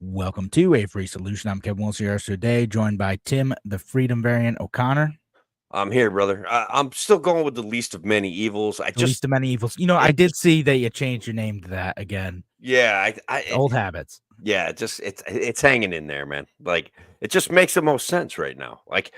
Welcome to A Free Solution. I'm Kevin Wilson here today, joined by Tim, the Freedom Variant O'Connor. I'm here, brother. I'm still going with the least of many evils. The least of many evils. You know, I did see that you changed your name to that again. Yeah, Old habits. yeah, it's hanging in there, man. Like it just makes the most sense right now. Like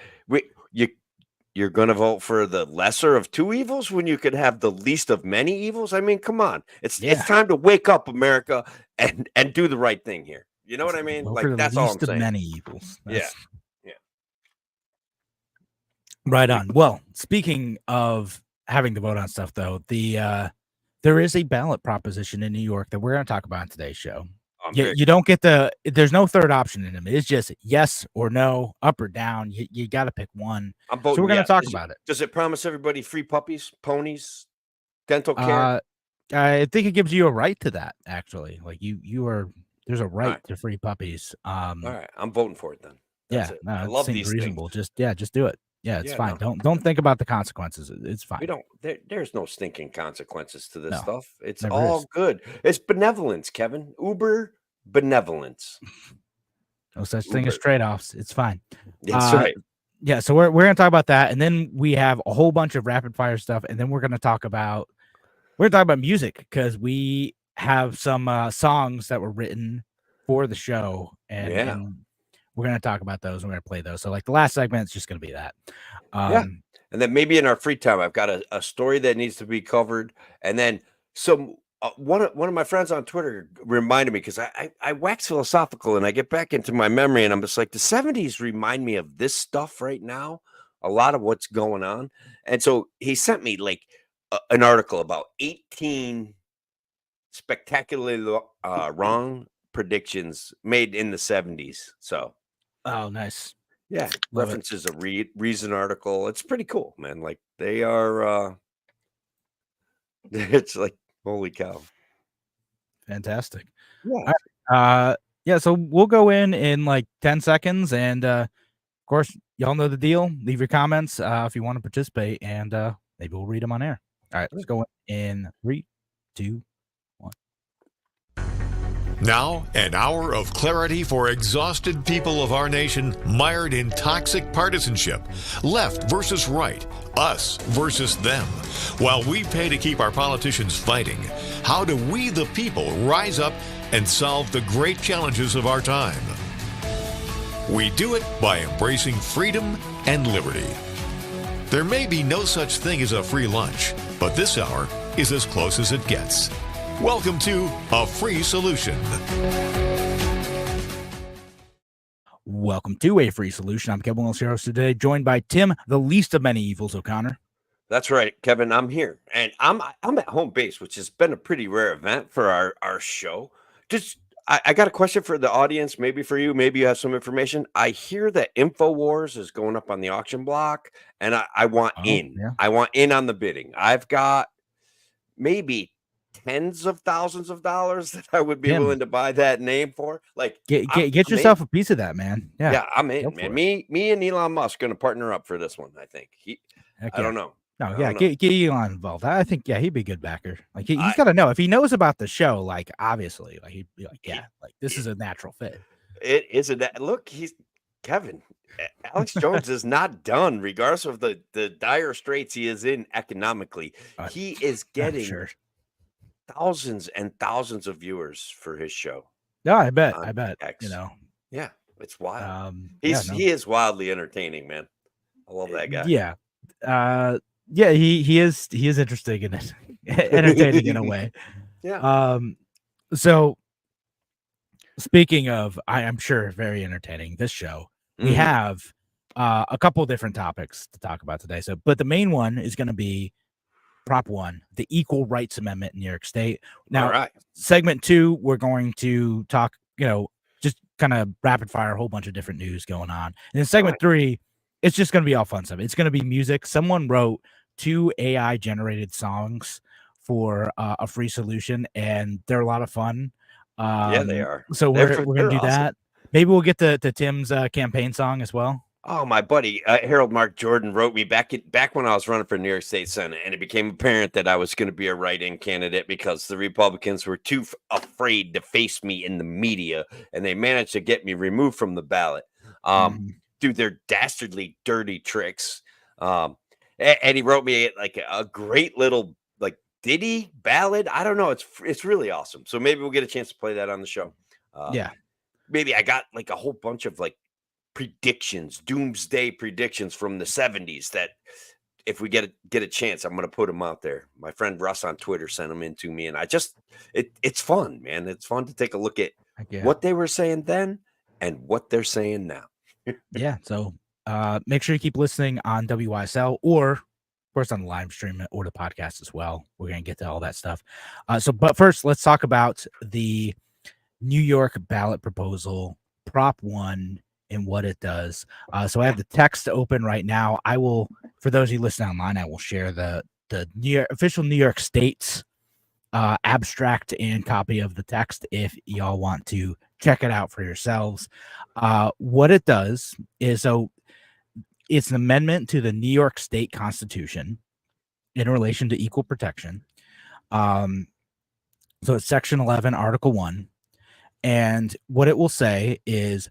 you're gonna vote for the lesser of two evils when you could have the least of many evils. I mean, come on, it's time to wake up, America, and do the right thing here. You know what I mean? Vote Like for the that's all I'm least of saying. many evils. Yeah. Right on. Well, speaking of having to vote on stuff, though, there is a ballot proposition in New York that we're going to talk about in today's show. You don't get there's no third option in them. It's just yes or no, up or down. You got to pick one. I'm voting. So we're going to talk about it. Does it promise everybody free puppies, ponies, dental care? I think it gives you a right to that. Actually, like there's a right to free puppies. All right, I'm voting for it then. That's it. No, I love these reasonable. things. Just do it. Yeah, it's fine. No. Don't think about the consequences. It's fine. We don't. There's no stinking consequences to this stuff. It's Never all is. good. It's benevolence, Kevin. Uber benevolence. No such thing as trade-offs. It's fine. That's right. Yeah, so we're gonna talk about that, and then we have a whole bunch of rapid fire stuff, and then we're gonna talk about music because we have some songs that were written for the show, and we're going to talk about those. We're going to play those. So like the last segment, it's just going to be that. And then maybe in our free time, I've got a story that needs to be covered. And then one of my friends on Twitter reminded me, because I wax philosophical and I get back into my memory and I'm just like, the 70s remind me of this stuff right now. A lot of what's going on. And so he sent me like an article about 18 spectacularly wrong predictions made in the 70s. So oh, nice. Yeah, references a Reason article. It's pretty cool, man. Like they are it's like holy cow. Fantastic. Yeah. So we'll go in like 10 seconds, and of course y'all know the deal. Leave your comments if you want to participate, and maybe we'll read them on air. All right, let's go in 3, 2, 1. Now, an hour of clarity for exhausted people of our nation mired in toxic partisanship. Left versus right, us versus them. While we pay to keep our politicians fighting, how do we, the people, rise up and solve the great challenges of our time? We do it by embracing freedom and liberty. There may be no such thing as a free lunch, but this hour is as close as it gets. Welcome to A Free Solution. Welcome to A Free Solution. I'm Kevin Wilson today, joined by Tim, the least of many evils, O'Connor. That's right, Kevin. I'm here, and I'm at home base, which has been a pretty rare event for our show. Just I got a question for the audience, maybe for you, maybe you have some information. I hear that InfoWars is going up on the auction block, and I want in. Yeah. I want in on the bidding. I've got maybe tens of thousands of dollars that I would be willing to buy that name for. Like get yourself a piece of that, man. Yeah, I'm in, man. Me and Elon Musk going to partner up for this one. I think I don't know. No, get Elon involved. I think he'd be a good backer. Like he's got to know if he knows about the show. Like obviously, like he'd be like, this is a natural fit. It is look. He's Kevin. Alex Jones is not done, regardless of the dire straits he is in economically. He is getting thousands and thousands of viewers for his show. Yeah, I bet. X. You know, yeah, it's wild. He is wildly entertaining, man. I love that guy. Yeah, he is interesting and entertaining in a way. Yeah. So speaking of, I'm sure very entertaining, this show, we have a couple different topics to talk about today. So, but the main one is going to be Prop 1, the Equal Rights Amendment in New York State. Now, segment 2, we're going to talk, just kind of rapid fire, a whole bunch of different news going on. And in segment 3, it's just going to be all fun stuff. It's going to be music. Someone wrote 2 AI generated songs for A Free Solution, and they're a lot of fun. Yeah, they are. So we're going to do that. Maybe we'll get to Tim's campaign song as well. Oh, my buddy Harold Mark Jordan wrote me back when I was running for New York State Senate, and it became apparent that I was going to be a write-in candidate because the Republicans were too afraid to face me in the media, and they managed to get me removed from the ballot through their dastardly, dirty tricks. And he wrote me like a great little like ditty ballad. I don't know. It's really awesome. So maybe we'll get a chance to play that on the show. Yeah. Maybe I got like a whole bunch of like predictions, doomsday predictions from the 70s that if we get a chance, I'm going to put them out there. My friend Russ on Twitter sent them in to me, and it's fun, man. It's fun to take a look at what they were saying then and what they're saying now. Yeah. So make sure you keep listening on WYSL or of course on the live stream or the podcast as well. We're going to get to all that stuff. But first, let's talk about the New York ballot proposal, Prop 1, and what it does. So I have the text open right now. I will, for those of you listening online, I will share the official New York State's abstract and copy of the text if y'all want to check it out for yourselves. What it does is, so it's an amendment to the New York State Constitution in relation to equal protection. So it's Section 11, Article 1. And what it will say is,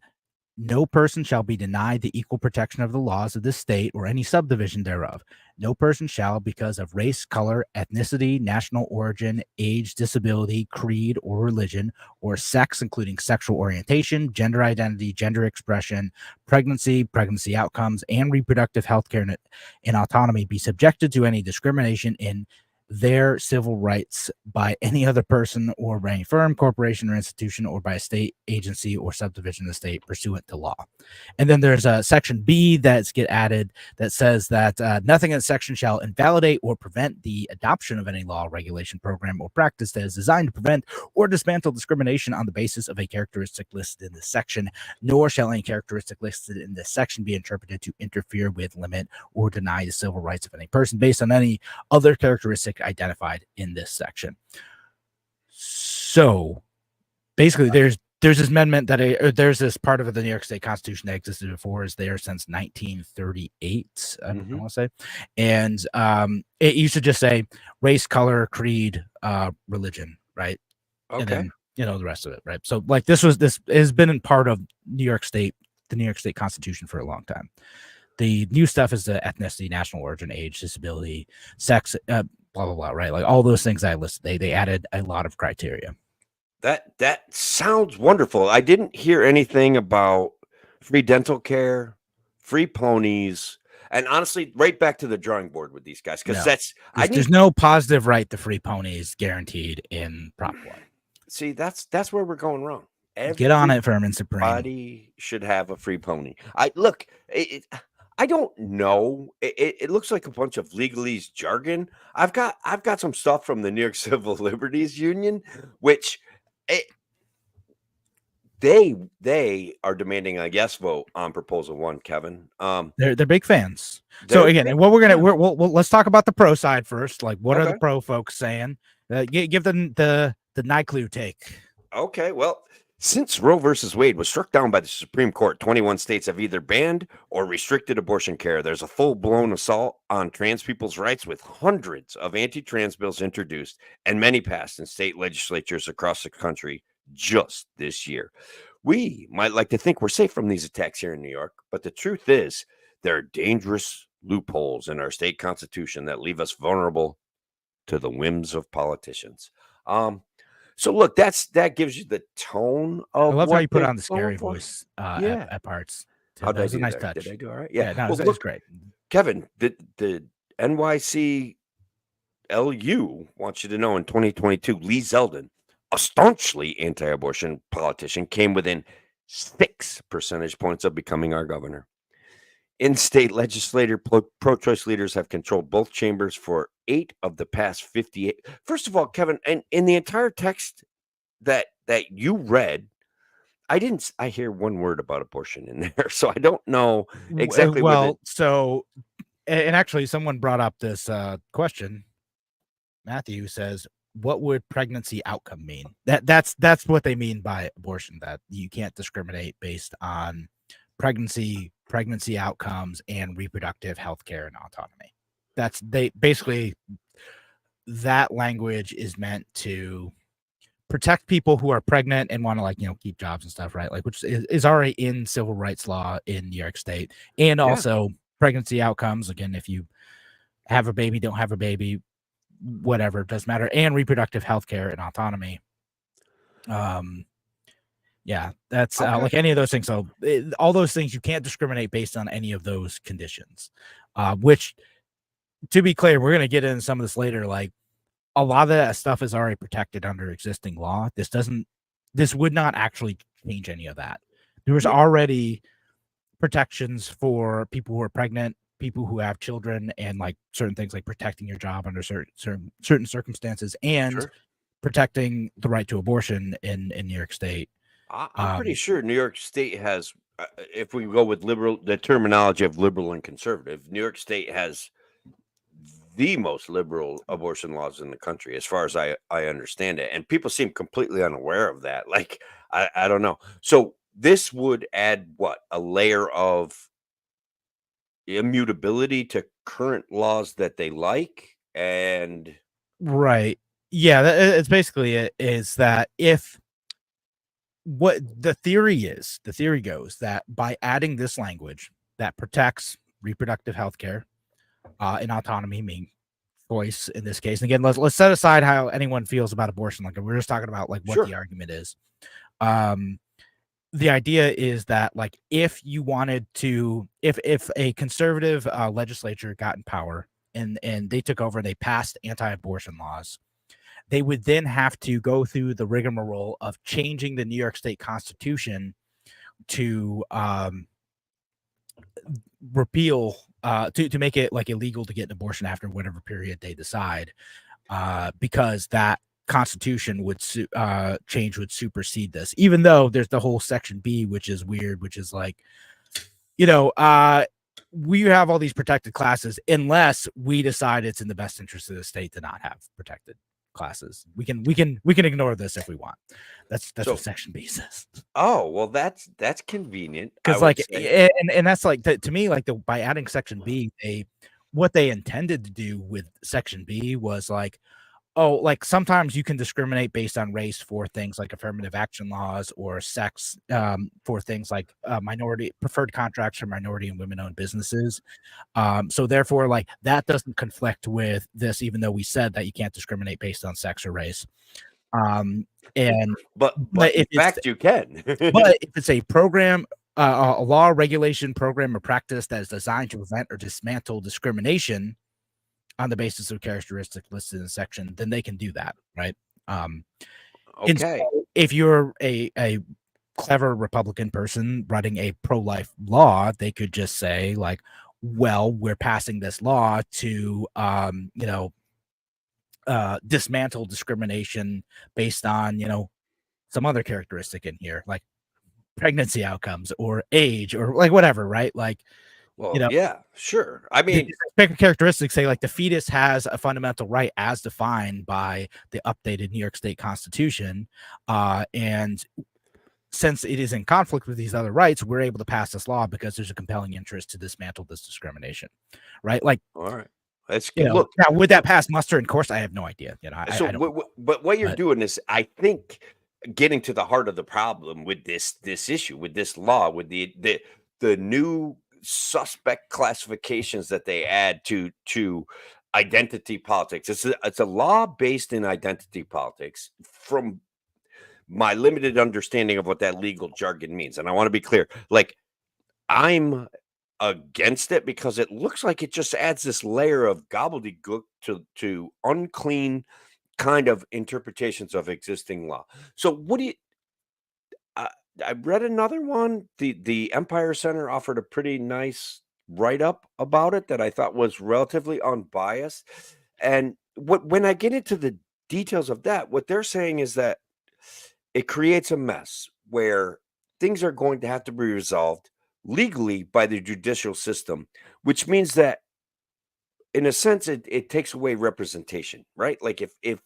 no person shall be denied the equal protection of the laws of this state or any subdivision thereof. No person shall, because of race, color, ethnicity, national origin, age, disability, creed, or religion, or sex, including sexual orientation, gender identity, gender expression, pregnancy outcomes, and reproductive health care and autonomy, be subjected to any discrimination in their civil rights by any other person or by any firm, corporation, or institution, or by a state agency or subdivision of the state pursuant to law. And then there's a section B that's get added that says that nothing in the section shall invalidate or prevent the adoption of any law, regulation, program, or practice that is designed to prevent or dismantle discrimination on the basis of a characteristic listed in this section, nor shall any characteristic listed in this section be interpreted to interfere with, limit, or deny the civil rights of any person based on any other characteristic identified in this section. So basically there's this amendment that there's this part of the New York State Constitution that existed before, is there since 1938, I want to say, and it used to just say race, color, creed, religion, right? Okay. And then the rest of it, right? So like this has been in part of the New York State Constitution for a long time. The new stuff is the ethnicity, national origin, age, disability, sex, blah, blah, blah, right? Like all those things I listed, they added a lot of criteria. That sounds wonderful. I didn't hear anything about free dental care, free ponies, and honestly, right back to the drawing board with these guys, because there's no positive right to free ponies guaranteed in Prop 1. See, that's where we're going wrong. Get on it, Vermin Supreme. Everybody should have a free pony. I don't know. It looks like a bunch of legalese jargon. I've got some stuff from the New York Civil Liberties Union, which they are demanding a yes vote on Proposal 1, Kevin. They're big fans. So again, what let's talk about the pro side first. Like, what are the pro folks saying? Give them the NYCLU take. Okay, well, since Roe versus Wade was struck down by the Supreme Court, 21 states have either banned or restricted abortion care. There's a full-blown assault on trans people's rights, with hundreds of anti-trans bills introduced and many passed in state legislatures across the country just this year. We might like to think we're safe from these attacks here in New York, but the truth is there are dangerous loopholes in our state constitution that leave us vulnerable to the whims of politicians. So look, that gives you the tone of. I love how you put on the scary voice at parts. How that was a nice there? touch. Did I do all right? Yeah, no, it was great. Kevin, the NYCLU wants you to know in 2022, Lee Zeldin, a staunchly anti-abortion politician, came within 6 percentage points of becoming our governor. In-state legislator pro-choice leaders have controlled both chambers for 8 of the past 58. First of all, Kevin, and in the entire text that you read, I hear one word about abortion in there, so I don't know exactly. So, and actually someone brought up this question. Matthew says, what would pregnancy outcome mean? That's what they mean by abortion, that you can't discriminate based on pregnancy outcomes, and reproductive health care and autonomy. That's they basically that language is meant to protect people who are pregnant and want to, like, keep jobs and stuff, right? Like, which is already in civil rights law in New York State. And Yeah. also pregnancy outcomes, again, if you have a baby, don't have a baby, whatever, it doesn't matter. And reproductive health care and autonomy. Yeah, that's Okay. like any of those things. So all those things, you can't discriminate based on any of those conditions, which, to be clear, we're going to get into some of this later. Like, a lot of that stuff is already protected under existing law. This would not actually change any of that. There was Yeah. already protections for people who are pregnant, people who have children, and like certain things like protecting your job under certain circumstances, and Sure. protecting the right to abortion in New York State. I'm pretty sure New York State has, if we go with the terminology of liberal and conservative, New York State has the most liberal abortion laws in the country, as far as I understand it. And people seem completely unaware of that. Like, I don't know. So this would add what? A layer of immutability to current laws that they like. And Right. Yeah, it's basically it, is that if what the theory goes that by adding this language that protects reproductive health care and autonomy, meaning choice in this case. And again, let's set aside how anyone feels about abortion. Like, we're just talking about like what Sure. the argument is. The idea is that, like, if you wanted to, if a conservative legislature got in power and they took over and they passed anti-abortion laws, they would then have to go through the rigmarole of changing the New York State Constitution to repeal to make it like illegal to get an abortion after whatever period they decide, because that Constitution would change would supersede this. Even though there's the whole Section B, which is weird, which is like, we have all these protected classes unless we decide it's in the best interest of the state to not have protected classes. We can ignore this if we want. That's what Section B says. Oh, well, that's convenient. Because like, and that's like to me, like, by adding Section B, what they intended to do with Section B was like, oh, like sometimes you can discriminate based on race for things like affirmative action laws, or sex for things like minority preferred contracts for minority and women-owned businesses. So therefore, like, that doesn't conflict with this, even though we said that you can't discriminate based on sex or race. But in fact, you can. But if it's a program, a law, regulation, program, or practice that is designed to prevent or dismantle discrimination on the basis of characteristics listed in the section, then they can do that, right? Okay. So if you're a clever Republican person writing a pro-life law, they could just say, like, well, we're passing this law to dismantle discrimination based on some other characteristic in here, like pregnancy outcomes or age or like whatever, right? Like, well, yeah, sure. I mean, characteristics say like the fetus has a fundamental right as defined by the updated New York State Constitution, and since it is in conflict with these other rights, we're able to pass this law because there's a compelling interest to dismantle this discrimination, right? Like, all right, that's good. Look, now would that pass muster in course? I have no idea. So, but what you're doing is, I think, getting to the heart of the problem with this issue, with this law, with the new suspect classifications that they add to identity politics. It's a law based in identity politics, from my limited understanding of what that legal jargon means. And I want to be clear, like, I'm against it because it looks like it just adds this layer of gobbledygook to unclean kind of interpretations of existing law. So what do you I read another one. The Empire Center offered a pretty nice write-up about it that I thought was relatively unbiased. And when I get into the details of that, what they're saying is that it creates a mess where things are going to have to be resolved legally by the judicial system, which means that, in a sense, it takes away representation, right? Like, if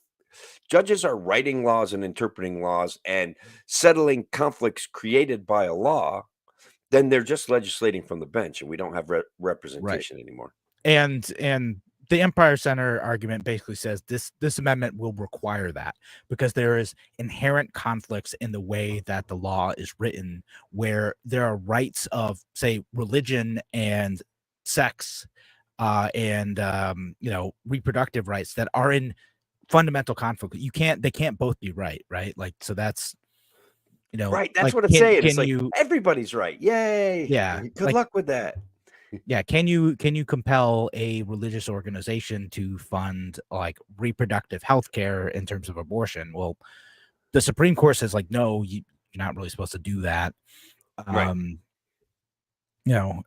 judges are writing laws and interpreting laws and settling conflicts created by a law, then they're just legislating from the bench, and we don't have representation anymore. And the Empire Center argument basically says this amendment will require that, because there is inherent conflicts in the way that the law is written, where there are rights of, say, religion and sex, and reproductive rights that are in fundamental conflict. They can't both be right. Like, so that's, Right. That's like, what it's saying. It's can like you, everybody's right. Yay. yeah, Good like, luck with that. yeah, can you compel a religious organization to fund like reproductive health care in terms of abortion? Well, the Supreme Court says, like, no, you're not really supposed to do that. Right.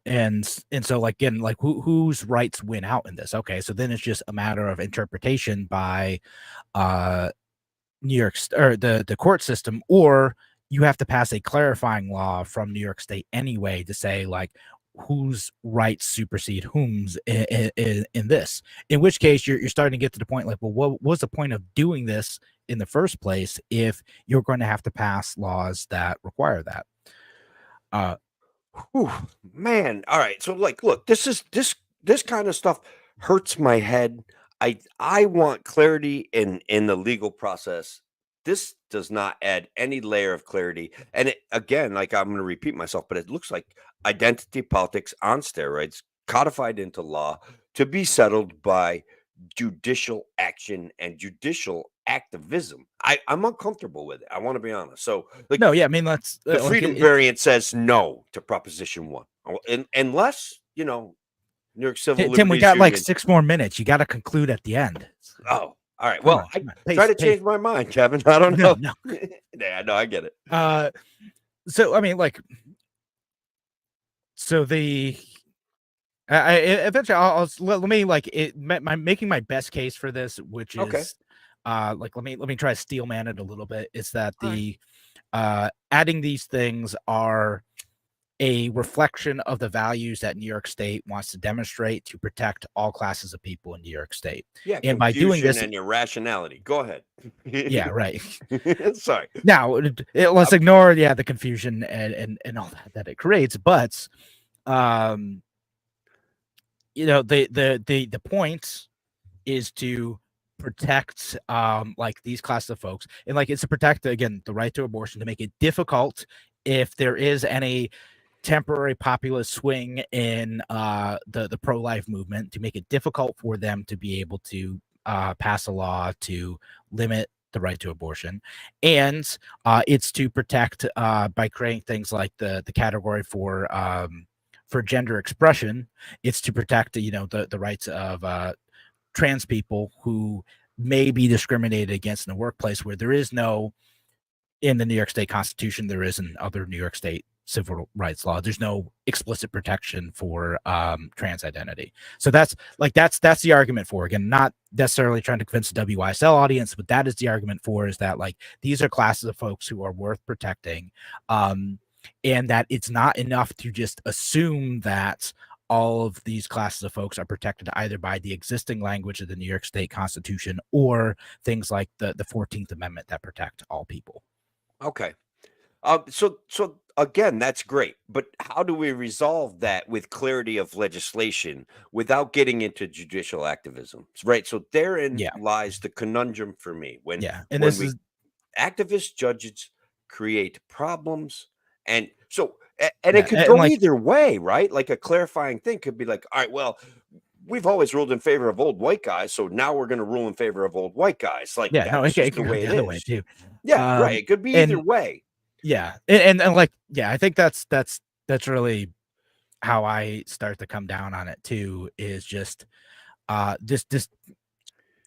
And so, like, again, like, whose rights win out in this? Okay, so then it's just a matter of interpretation by New York or the court system, or you have to pass a clarifying law from New York State anyway to say, like, whose rights supersede whom's in this. In which case, you're starting to get to the point, like, well, what was the point of doing this in the first place if you're going to have to pass laws that require that? Whew, man. All right. So, like, look, this kind of stuff hurts my head. I want clarity in the legal process. This does not add any layer of clarity. And it, again, like, I'm going to repeat myself, but it looks like identity politics on steroids, codified into law to be settled by judicial action and judicial activism. I'm uncomfortable with it. I want to be honest. So, like, No, yeah, I mean, that's the freedom variant says no to Proposition 1, unless New York Civil Tim, we Liberties got like Union. 6 more minutes. You got to conclude at the end. Oh, all right. Come Well, on, I come on. try to change my mind, Kevin. I don't know. No. Yeah, no, I get it. So I mean, like, so the I eventually let me, like, making my best case for this, which is Okay. like, let me try to steel man it a little bit. It's that All the adding these things are a reflection of the values that New York State wants to demonstrate to protect all classes of people in New York State. Yeah, And by doing confusion this, and irrationality. Go ahead. yeah, right. Sorry. Now, let's ignore the confusion and all that it creates, but the point is to protect like these classes of folks, and like, it's to protect, again, the right to abortion, to make it difficult if there is any temporary populist swing in the pro-life movement, to make it difficult for them to be able to pass a law to limit the right to abortion. And it's to protect by creating things like the category for gender expression. It's to protect the rights of trans people who may be discriminated against in the workplace, where there is no, in the New York State Constitution, there is in other New York State civil rights law, there's no explicit protection for trans identity. So that's the argument for, again, not necessarily trying to convince the WYSL audience, but that is the argument for, is that, like, these are classes of folks who are worth protecting, and that it's not enough to just assume that all of these classes of folks are protected either by the existing language of the New York State Constitution or things like the 14th Amendment that protect all people. Okay. So again, that's great, but how do we resolve that with clarity of legislation without getting into judicial activism? Right. So therein lies the conundrum for me. When activist judges create problems, and so it could go either way, right? Like, a clarifying thing could be like, all right, well, we've always ruled in favor of old white guys, so now we're going to rule in favor of old white guys. Like, it just can the go way the it other way is. too. Yeah, right. It could be either way. Yeah, and like, I think that's really how I start to come down on it too. Is just this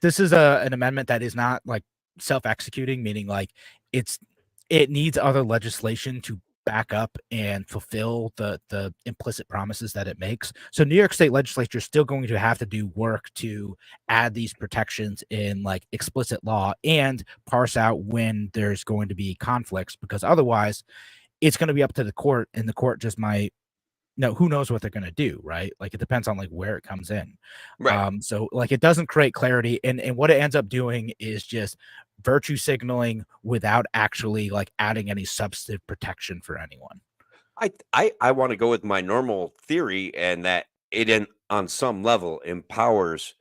is an amendment that is not, like, self-executing, meaning, like, it needs other legislation to back up and fulfill the implicit promises that it makes. So New York State legislature is still going to have to do work to add these protections in, like, explicit law, and parse out when there's going to be conflicts, because otherwise it's going to be up to the court, and the court just might, who knows what they're going to do, right? Like, it depends on, like, where it comes in. Right. So, like, it doesn't create clarity, and what it ends up doing is just virtue signaling without actually, like, adding any substantive protection for anyone. I want to go with my normal theory, and that on some level empowers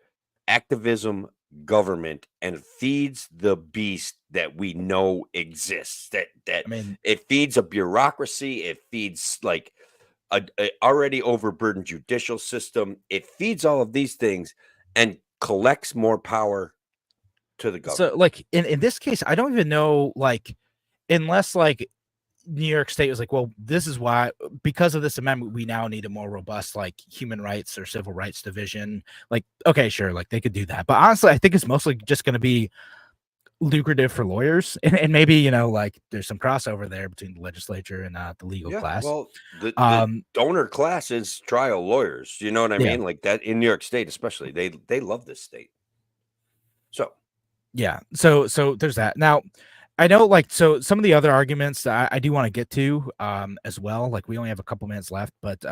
activism, government, and feeds the beast that we know exists. That I mean, it feeds a bureaucracy. It feeds like a already overburdened judicial system. It feeds all of these things and collects more power to the so government. like in this case, I don't even know, like, unless like New York State was like, well, this is why, because of this amendment, we now need a more robust like human rights or civil rights division. Like, okay, sure, like they could do that. But honestly, I think it's mostly just going to be lucrative for lawyers, and maybe, you know, like there's some crossover there between the legislature and the legal Yeah, class. well, the Um, donor class is trial lawyers. You know what I yeah, mean? Like that in New York State, especially. They love this state. So yeah. So there's that. Now, I know, like, so some of the other arguments that I do want to get to as well. Like, we only have a couple minutes left, but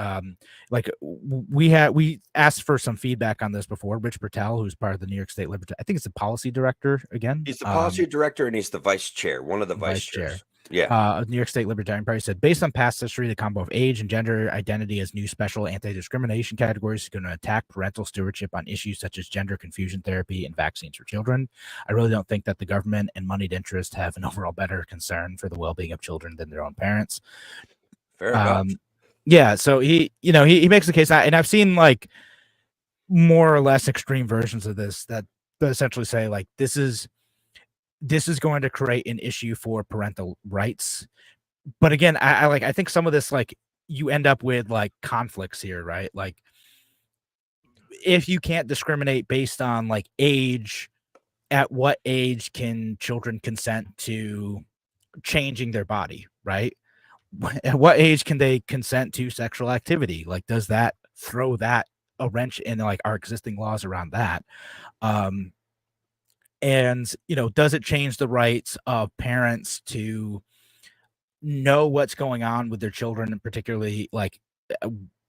like we asked for some feedback on this before. Rich Bertel, who's part of the New York State Liberty, I think it's the policy director again. he's the policy director and he's the vice chair, one of the vice Vice chair chairs. Yeah, of New York State Libertarian Party, said, based on past history, the combo of age and gender identity as new special anti-discrimination categories is going to attack parental stewardship on issues such as gender confusion therapy and vaccines for children. I really don't think that the government and moneyed interests have an overall better concern for the well-being of children than their own parents. fair enough. Yeah, so he makes the case, and I've seen like more or less extreme versions of this that essentially say like this is going to create an issue for parental rights. But again, I think some of this, like, you end up with like conflicts here, right? Like, if you can't discriminate based on like age, at what age can children consent to changing their body, right? At what age can they consent to sexual activity? Like, does that throw that a wrench in like our existing laws around that? And does it change the rights of parents to know what's going on with their children, and particularly like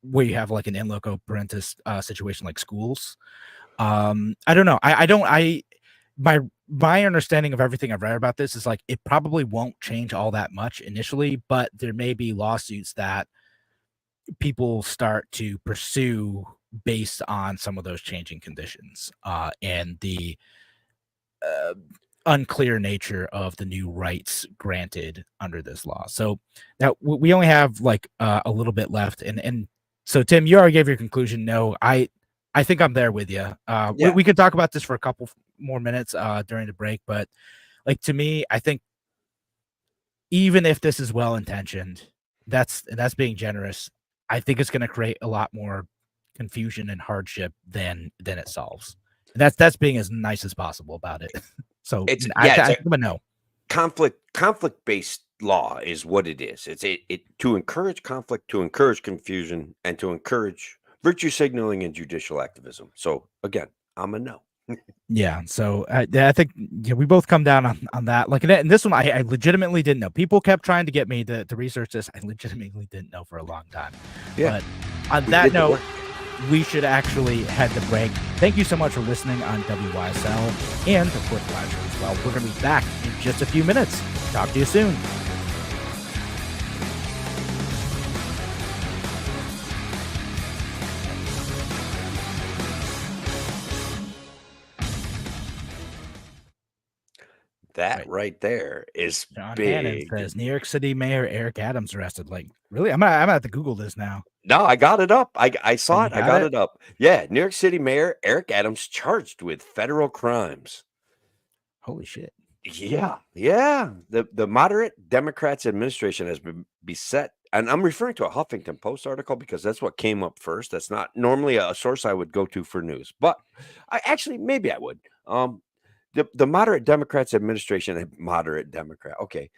where you have like an in loco parentis situation like schools? I don't know. My understanding of everything I've read about this is like it probably won't change all that much initially, but there may be lawsuits that people start to pursue based on some of those changing conditions and the unclear nature of the new rights granted under this law. So now we only have like a little bit left, and so Tim, you already gave your conclusion. No, I think I'm there with you. We could talk about this for a couple more minutes during the break, but like, to me, I think even if this is well intentioned, that's being generous. I think it's going to create a lot more confusion and hardship than it solves. That's being as nice as possible about it. So I think no. Conflict-based law is what it is. It's to encourage conflict, to encourage confusion, and to encourage virtue signaling and judicial activism. So again, I'm a no. Yeah, so I think we both come down on that. Like, and this one, I legitimately didn't know. People kept trying to get me to research this. I legitimately didn't know for a long time. Yeah. But on that note, we should actually head to break. Thank you so much for listening on WYSL and of course the live show as well. We're going to be back in just a few minutes. Talk to you soon. That right there is John big. Hannon says New York City Mayor Eric Adams arrested. Like, really? I'm gonna have to Google this now. No, I got it up. I saw it. I got it? it up. Yeah, New York City Mayor Eric Adams charged with federal crimes. Holy shit. Yeah. The moderate Democrats administration has been beset, and I'm referring to a Huffington Post article because that's what came up first. That's not normally a source I would go to for news, but maybe I would. The moderate Democrats administration, moderate Democrat, okay.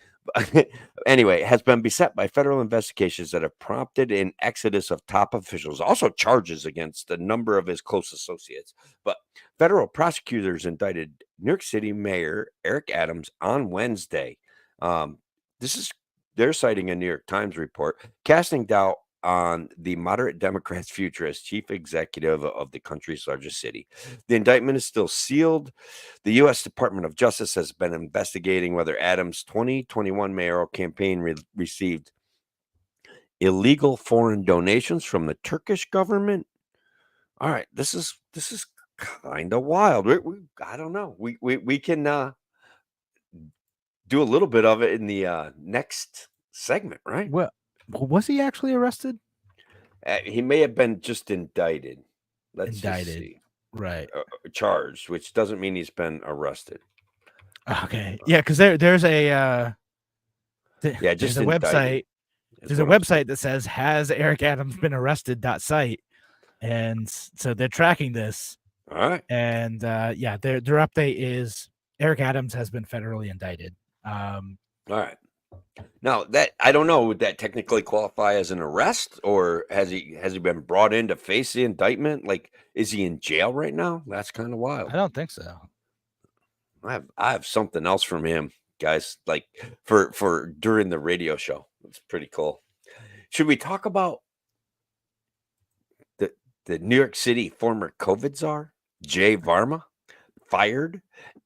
Anyway, has been beset by federal investigations that have prompted an exodus of top officials, also charges against a number of his close associates. But federal prosecutors indicted New York City Mayor Eric Adams on Wednesday. They're citing a New York Times report, casting doubt on the moderate Democrats' future as chief executive of the country's largest city. The indictment is still sealed. The U.S. Department of Justice has been investigating whether Adams' 2021 mayoral campaign received illegal foreign donations from the Turkish government. All right, this is kind of wild. I don't know. We can do a little bit of it in the next segment, right? Well, was he actually arrested? He may have been just indicted. Let's just Indicted. see. Right. Charged, which doesn't mean he's been arrested. Okay. Yeah, because there's a Yeah, just there's a indicted. website. That's There's a what I'm saying. website that says, "Has Eric Adams been arrested?" And so they're tracking this. All right. And yeah, their update is Eric Adams has been federally indicted. All right. Now that I don't know, would that technically qualify as an arrest, or has he been brought in to face the indictment? Like, is he in jail right now? That's kind of wild. I don't think so. I have something else from him, guys. Like for during the radio show, it's pretty cool. Should we talk about the New York City former COVID czar Jay Varma fired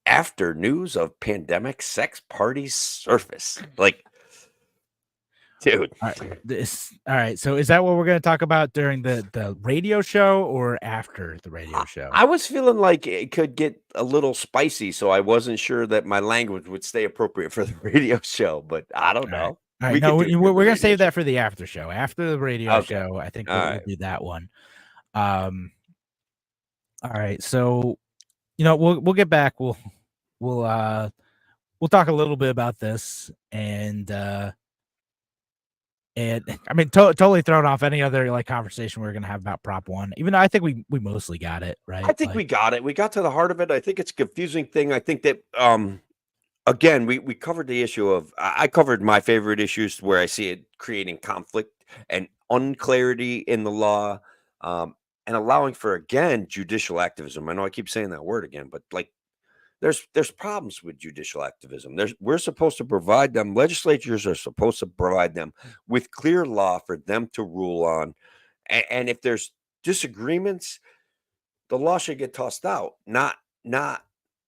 after news of pandemic sex parties surface? Like, dude. All right. So is that what we're going to talk about during the radio show or after the radio show? I was feeling like it could get a little spicy, so I wasn't sure that my language would stay appropriate for the radio show, but I don't know. All right. We No, could do it we're for the going radio to save show. that for the after show. After the radio Okay. show, I think All we'll right. do that one. All right. So, we'll get back. We'll talk a little bit about this, and I mean, totally thrown off any other like conversation we're gonna have about Prop 1. Even though I think we mostly got it right. I think we got it. We got to the heart of it. I think it's a confusing thing. I think that again, we covered the issue of I covered my favorite issues where I see it creating conflict and unclarity in the law, and allowing for again judicial activism. I know I keep saying that word again, but like there's problems with judicial activism. We're supposed to provide them, legislatures are supposed to provide them with clear law for them to rule on. And if there's disagreements, the law should get tossed out, not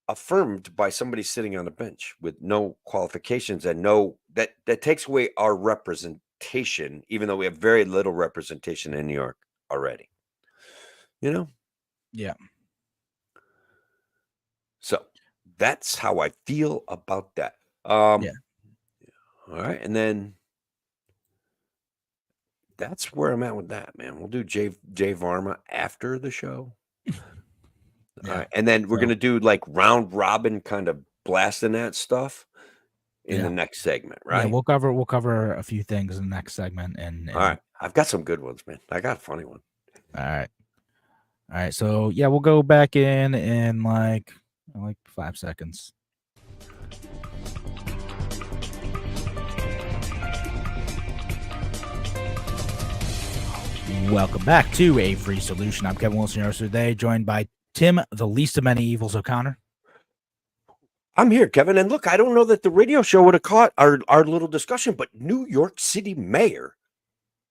affirmed by somebody sitting on a bench with no qualifications and that takes away our representation, even though we have very little representation in New York already. Yeah. So that's how I feel about that. Yeah. All right, and then that's where I'm at with that, man. We'll do Jay Varma after the show. All right, and then we're gonna do like round robin kind of blasting that stuff in the next segment, right? Yeah, we'll cover a few things in the next segment. And all right, I've got some good ones, man. I got a funny one. All right. So yeah, we'll go back in like 5 seconds. Welcome back to A Free Solution. I'm Kevin Wilson, your host today, joined by Tim, the least of many evils O'Connor. I'm here, Kevin. And look, I don't know that the radio show would have caught our little discussion, but New York City Mayor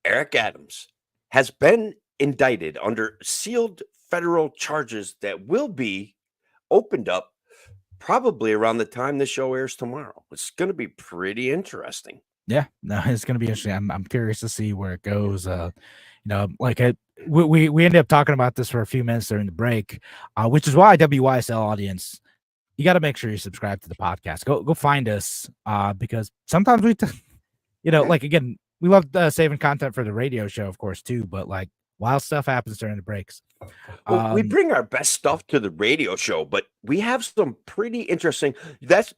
Eric Adams has been indicted under sealed federal charges that will be opened up probably around the time the show airs tomorrow. It's going to be pretty interesting. Yeah, no, it's going to be interesting. I'm curious to see where it goes. We ended up talking about this for a few minutes during the break, which is why WYSL audience, you got to make sure you subscribe to the podcast. Go find us because sometimes again, we love saving content for the radio show, of course, too. But like wild stuff happens during the breaks. Well, we bring our best stuff to the radio show, but we have some pretty interesting. That's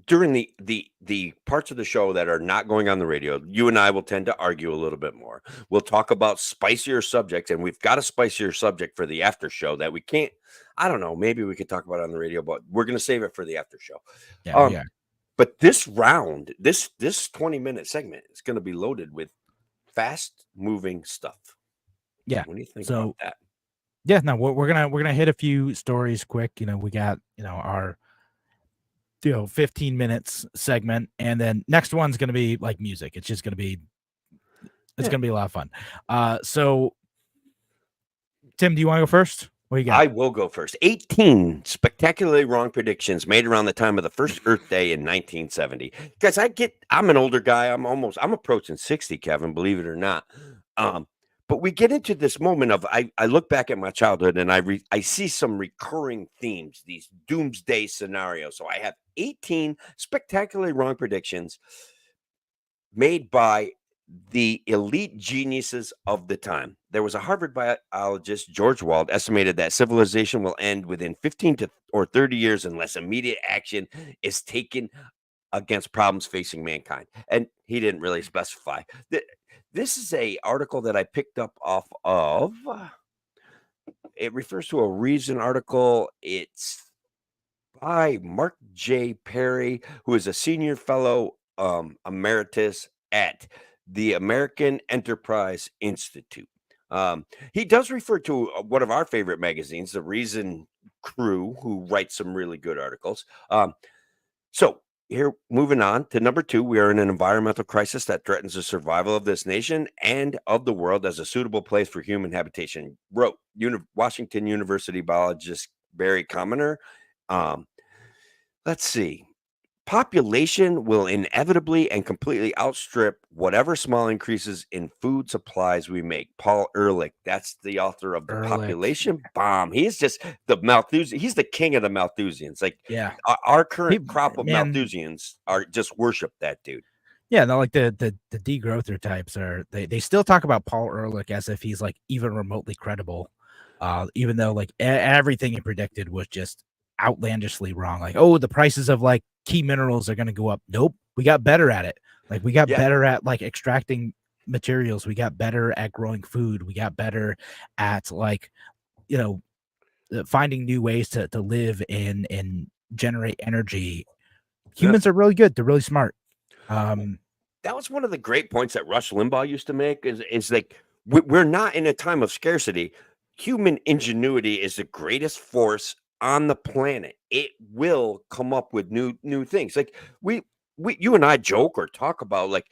during the parts of the show that are not going on the radio. You and I will tend to argue a little bit more. We'll talk about spicier subjects, and we've got a spicier subject for the after show that we can't. I don't know. Maybe we could talk about it on the radio, but we're going to save it for the after show. Yeah. But this round, this 20-minute segment is going to be loaded with fast moving stuff. Yeah. What do you think about that? Yeah, no, we're gonna hit a few stories quick. We got our 15 minutes segment, and then next one's gonna be like music. It's just gonna be gonna be a lot of fun. So Tim, do you want to go first? What you got? I will go first. 18 spectacularly wrong predictions made around the time of the first Earth Day in 1970. Guys, I'm an older guy. I'm approaching 60, Kevin, believe it or not. But we get into this moment of I look back at my childhood and I see some recurring themes, these doomsday scenarios. So I have 18 spectacularly wrong predictions made by the elite geniuses of the time. There was a Harvard biologist, George Wald, estimated that civilization will end within 15 or 30 years unless immediate action is taken against problems facing mankind. And he didn't really specify. This is a article that I picked up off of. It refers to a Reason article. It's by Mark J. Perry, who is a senior fellow emeritus at the American Enterprise Institute. He does refer to one of our favorite magazines, the Reason Crew, who writes some really good articles. So here, moving on to number 2, we are in an environmental crisis that threatens the survival of this nation and of the world as a suitable place for human habitation, wrote Washington University biologist Barry Commoner. Let's see. Population will inevitably and completely outstrip whatever small increases in food supplies we make. Paul Ehrlich, that's the author of The Population Bomb. He is just the Malthusian. He's the king of the Malthusians. Like, Yeah. Our current crop of Malthusians are just worship that dude. Yeah, no, like the degrowther types are they still talk about Paul Ehrlich as if he's like even remotely credible, even though like everything he predicted was just outlandishly wrong. Like, oh, the prices of like key minerals are going to go up. Nope, we got better at it. Like, we got better at like extracting materials. We got better at growing food. We got better at like, you know, finding new ways to live and generate energy. Humans are really good. They're really smart. That was one of the great points that Rush Limbaugh used to make is like, we're not in a time of scarcity. Human ingenuity is the greatest force on the planet. It will come up with new things. Like you and I joke or talk about like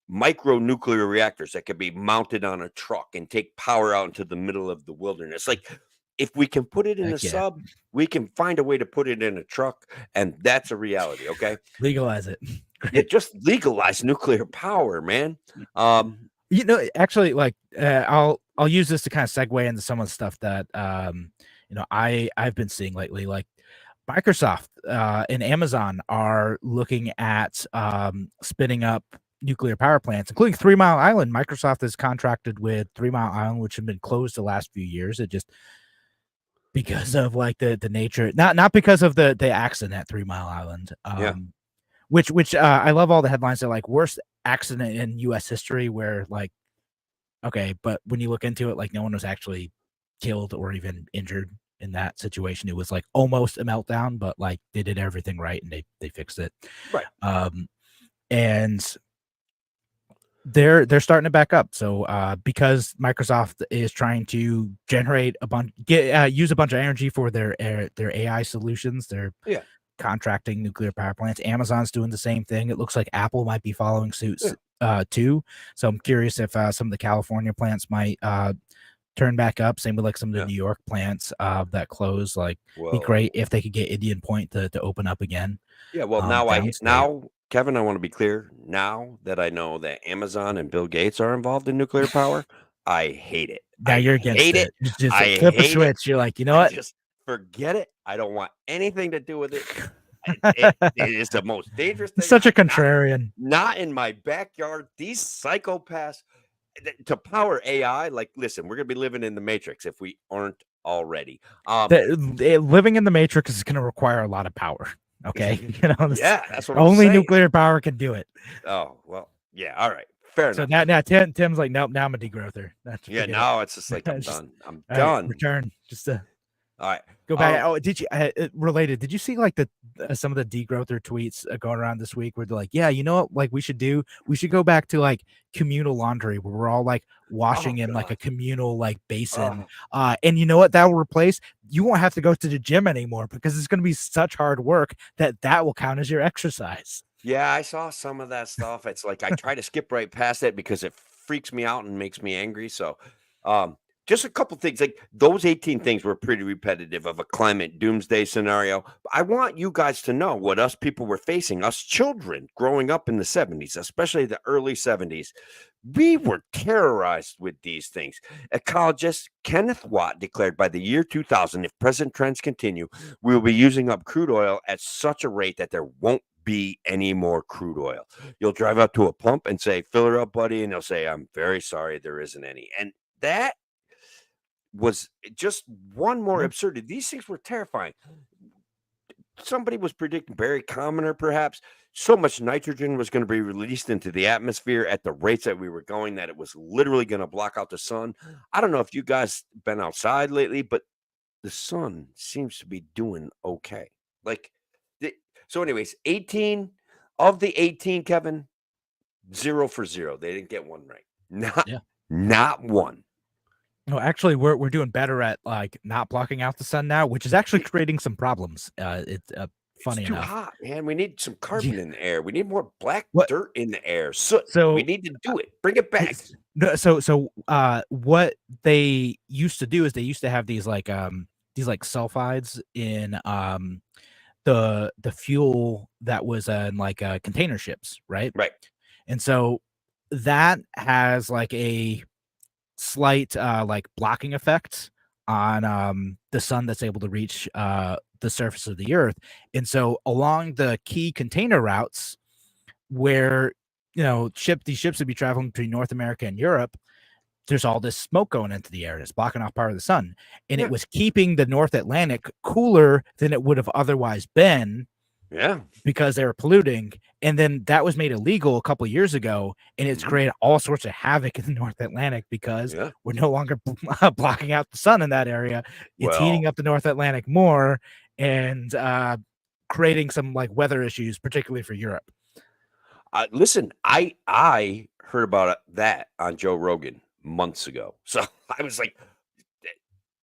micro nuclear reactors that could be mounted on a truck and take power out into the middle of the wilderness. Like, if we can put it in a sub, we can find a way to put it in a truck, and that's a reality. Okay, legalize it. Yeah, just legalize nuclear power, man. You know, actually, like I'll use this to kind of segue into some of the stuff that you know, I've been seeing lately. Like Microsoft and Amazon are looking at spinning up nuclear power plants, including 3 Mile Island. Microsoft is contracted with 3 Mile Island, which had been closed the last few years. It just because of like the nature, not because of the accident at 3 Mile Island. Which I love all the headlines. They're like worst accident in U.S. history, where like, okay, but when you look into it, like no one was actually killed or even injured in that situation. It was like almost a meltdown, but like they did everything right and they fixed it. Right. And they're starting to back up. So because Microsoft is trying to generate use a bunch of energy for their AI solutions, they're contracting nuclear power plants. Amazon's doing the same thing. It looks like Apple might be following suit too. So I'm curious if some of the California plants might turn back up. Same with like some of the New York plants that close. Like, be great if they could get Indian Point to open up again. Yeah, well, now Kevin, I want to be clear. Now that I know that Amazon and Bill Gates are involved in nuclear power, I hate it. Now you're against it. Just flip a switch. You're like, you know what? Just forget it. I don't want anything to do with it. It is the most dangerous thing. Such a contrarian. Not in my backyard. These psychopaths to power AI. Like, listen, we're gonna be living in the Matrix if we aren't already. Living in the Matrix is going to require a lot of power. Okay, you know. That's what only nuclear power can do it. Oh well, yeah. All right, fair enough. So now Tim's like, nope. Now I'm a degrowther. Now it's just like I'm done. I'm done. Return. Just all right. Go back. Did you related? Did you see like the some of the degrowther tweets going around this week where they're like, yeah, you know what? Like we should go back to like communal laundry where we're all like washing in like a communal like basin. And you know what? That will replace. You won't have to go to the gym anymore because it's going to be such hard work that will count as your exercise. Yeah, I saw some of that stuff. It's like I try to skip right past it because it freaks me out and makes me angry. So, just a couple things, like those 18 things were pretty repetitive of a climate doomsday scenario. I want you guys to know what us people were facing, us children growing up in the 70s, especially the early 70s. We were terrorized with these things. Ecologist Kenneth Watt declared by the year 2000, if present trends continue, we will be using up crude oil at such a rate that there won't be any more crude oil. You'll drive up to a pump and say, fill her up, buddy. And they'll say, I'm very sorry, there isn't any. And that was just one more absurdity. These things were terrifying. Somebody was predicting, Barry Commoner perhaps, so much nitrogen was going to be released into the atmosphere at the rates that we were going that it was literally going to block out the sun. I don't know if you guys been outside lately, but the sun seems to be doing okay. Like, so anyways, 18 of the 18, Kevin, 0 for 0. They didn't get one right. Not one. No, actually, we're doing better at like not blocking out the sun now, which is actually creating some problems. It's funny It's too enough. hot, man. We need some carbon in the air. We need more black What- dirt in the air. Soot. So- we need to do it. Bring it back. No, so what they used to do is they used to have these sulfides in the fuel that was in like container ships, right? Right. And so that has like a slight like blocking effect on the sun that's able to reach the surface of the earth. And so along the key container routes where these ships would be traveling between North America and Europe, there's all this smoke going into the air and it's blocking off part of the sun. And it was keeping the North Atlantic cooler than it would have otherwise been. Yeah. Because they were polluting. And then that was made illegal a couple of years ago. And it's created all sorts of havoc in the North Atlantic because we're no longer blocking out the sun in that area. It's heating up the North Atlantic more and creating some like weather issues, particularly for Europe. Listen, I heard about that on Joe Rogan months ago. So I was like,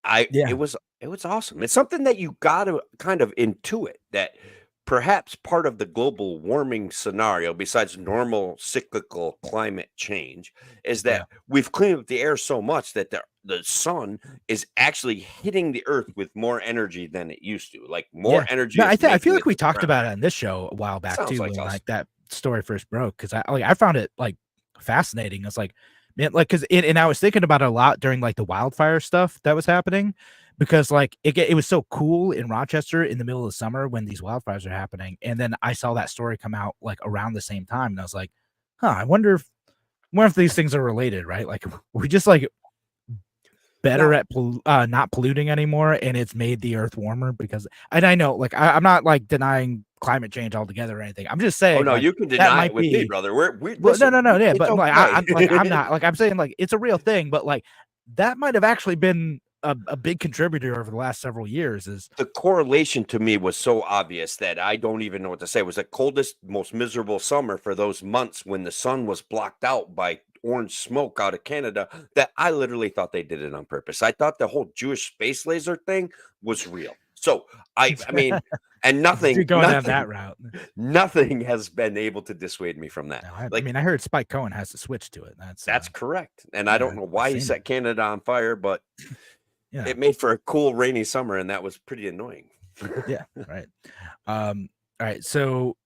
it was awesome. It's something that you got to kind of intuit that perhaps part of the global warming scenario, besides normal cyclical climate change, is that we've cleaned up the air so much that the sun is actually hitting the earth with more energy than it used to, like more energy. No, I feel like we talked about it on this show a while back too, when like that story first broke, because I found it like fascinating. It's like, man, like, because and I was thinking about it a lot during like the wildfire stuff that was happening, because like it was so cool in Rochester in the middle of the summer when these wildfires are happening, and then I saw that story come out like around the same time, and I was like, I wonder if these things are related, right? Like we just like better at not polluting anymore, and it's made the earth warmer. Because and I know, like I'm not like denying climate change altogether or anything. I'm just saying. Oh no, like, you can deny it with me, brother. Listen, no, yeah, but okay. I'm not like I'm saying like it's a real thing, but like that might have actually been a big contributor over the last several years. Is the correlation to me was so obvious that I don't even know what to say. It was the coldest, most miserable summer for those months when the sun was blocked out by orange smoke out of Canada, that I literally thought they did it on purpose. I thought the whole Jewish space laser thing was real. So I mean, and nothing down that route. Nothing has been able to dissuade me from that. No, I mean, I heard Spike Cohen has to switch to it. That's correct. And I don't know why he set Canada on fire, but it made for a cool rainy summer, and that was pretty annoying. Yeah, right. All right. So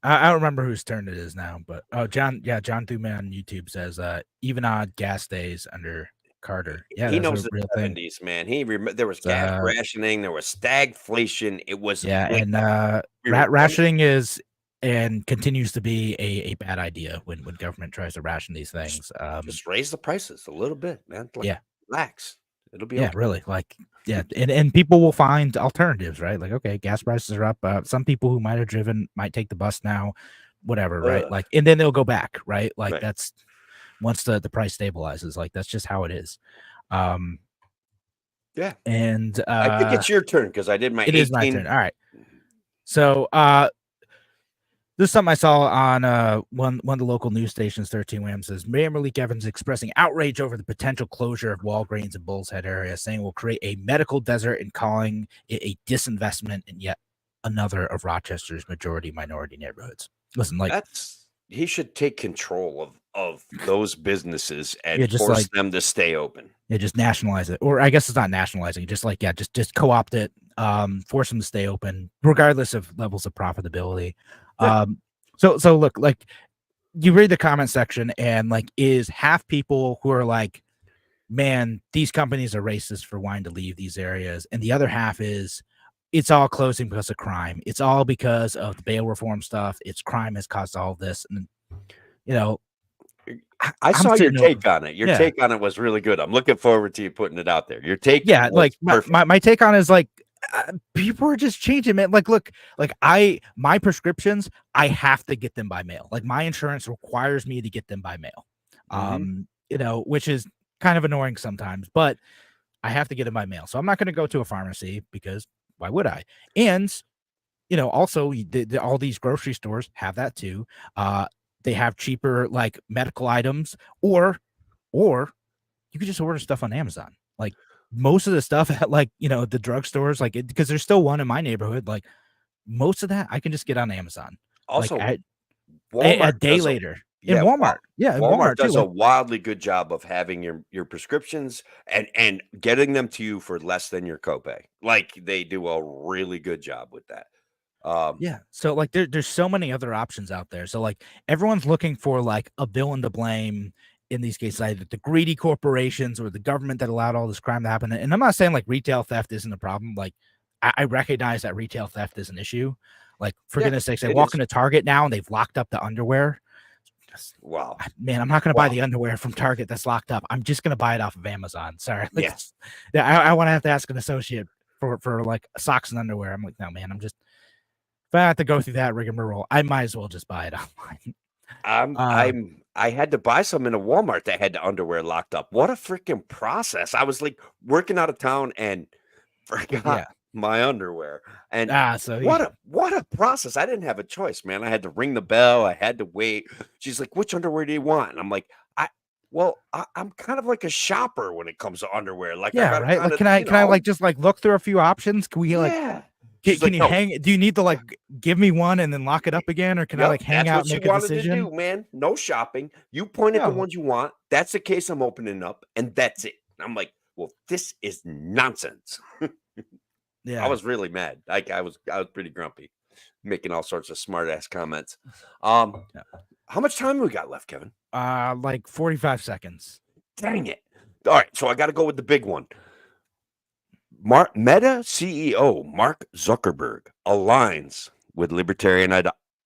I don't remember whose turn it is now, but John Thuman on YouTube says even odd gas days under Carter. Yeah, he knows the real 70s, man. There was gas rationing, there was stagflation. It was and rationing is and continues to be a bad idea when government tries to ration these things. Just raise the prices a little bit, man. Like, relax. It'll be okay. Really, like and people will find alternatives, right? Like, okay, gas prices are up. Some people who might have driven might take the bus now, whatever, right? Like, and then they'll go back, right? Like that's once the price stabilizes, like that's just how it is. And I think it's your turn because I did my 18. It is my turn. All right. So this is something I saw on one of the local news stations. 13 Wham says Mayor Malik Evans expressing outrage over the potential closure of Walgreens in Bulls Head area, saying will create a medical desert and calling it a disinvestment in yet another of Rochester's minority neighborhoods. Listen, like he should take control of those businesses and Yeah, just force like them to stay open. yeah, just nationalize it, or I guess it's not nationalizing. Just like just co-opt it, force them to stay open, regardless of levels of profitability. Yeah. So look, like you read the comment section, and like is half people who are like, man, these companies are racist for wanting to leave these areas, and the other half is it's all closing because of crime. It's all because of the bail reform stuff. It's crime has caused all of this, and you know, I I'm saw your sitting over, take on it. Your yeah. take on it was really good. I'm looking forward to you putting it out there. Your take Yeah, was like perfect. my take on it is like people are just changing, man. Like, look, like my prescriptions, I have to get them by mail. Like my insurance requires me to get them by mail. You know, which is kind of annoying sometimes, but I have to get them by mail. So I'm not going to go to a pharmacy because why would I? And you know, also all these grocery stores have that too. They have cheaper like medical items, or you could just order stuff on Amazon. Like most of the stuff at like, you know, the drugstores, like because there's still one in my neighborhood. Like most of that I can just get on Amazon. Like Also, a Walmart day does later. In Walmart. Yeah, in Walmart Walmart too. does a Like, wildly good job of having your prescriptions and getting them to you for less than your copay. Like they do a really good job with that. yeah. So like there's so many other options out there. So like everyone's looking for like a villain to blame in these cases, either the greedy corporations or the government that allowed all this crime to happen. And I'm not saying like retail theft isn't a problem. Like I recognize that retail theft is an issue. Like for Yeah, goodness sakes, I it walk is. into Target now and they've locked up the underwear. Wow. Man, I'm not going to buy Wow. the underwear from Target that's locked up. I'm just going to buy it off of Amazon. Sorry. Like, Yeah. yeah. I want to have to ask an associate for like socks and underwear. I'm like, no, man, if I have to go through that rigmarole, I might as well just buy it online. I had to buy some in a Walmart that had the underwear locked up. What a freaking process. I was like working out of town and forgot Yeah. my underwear. And So what a process. I didn't have a choice, man. I had to ring the bell. I had to wait. She's like, which underwear do you want? And I'm like, I'm kind of like a shopper when it comes to underwear. Like, I yeah, gotta right. kind Like, of, can I like just like look through a few options? Can we like yeah. can, She's can like, you no, hang? Do you need to like give me one and then lock it up again, or can I yep, like hang that's out what and she make a wanted to decision? do, man. No shopping. You point at the No. ones you want. That's the case I'm opening up, and that's it. I'm like, well, this is nonsense. Yeah. I was really mad. Like I was pretty grumpy, making all sorts of smart ass comments. How much time we got left, Kevin? Like 45 seconds. Dang it. All right, so I got to go with the big one. Meta CEO Mark Zuckerberg aligns with libertarian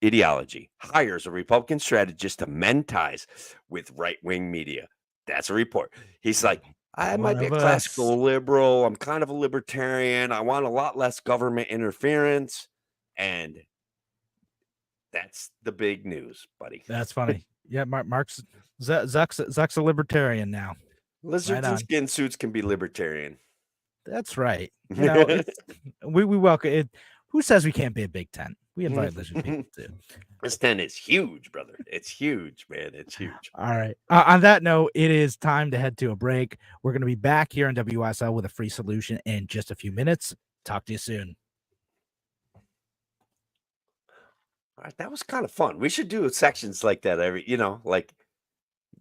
ideology, hires a Republican strategist to mend ties with right-wing media. That's a report. He's like, I might be a classical liberal. I'm kind of a libertarian. I want a lot less government interference. And that's the big news, buddy. That's funny. Yeah, Mark's Zuck's a libertarian now. Lizards and skin suits can be libertarian. That's right. You know, we welcome it. Who says we can't be a big tent? We invite lizard people too. This tent is huge, brother. It's huge, man. It's huge. All right. On that note, it is time to head to a break. We're going to be back here in WSL with a free solution in just a few minutes. Talk to you soon. All right, that was kind of fun. We should do sections like that like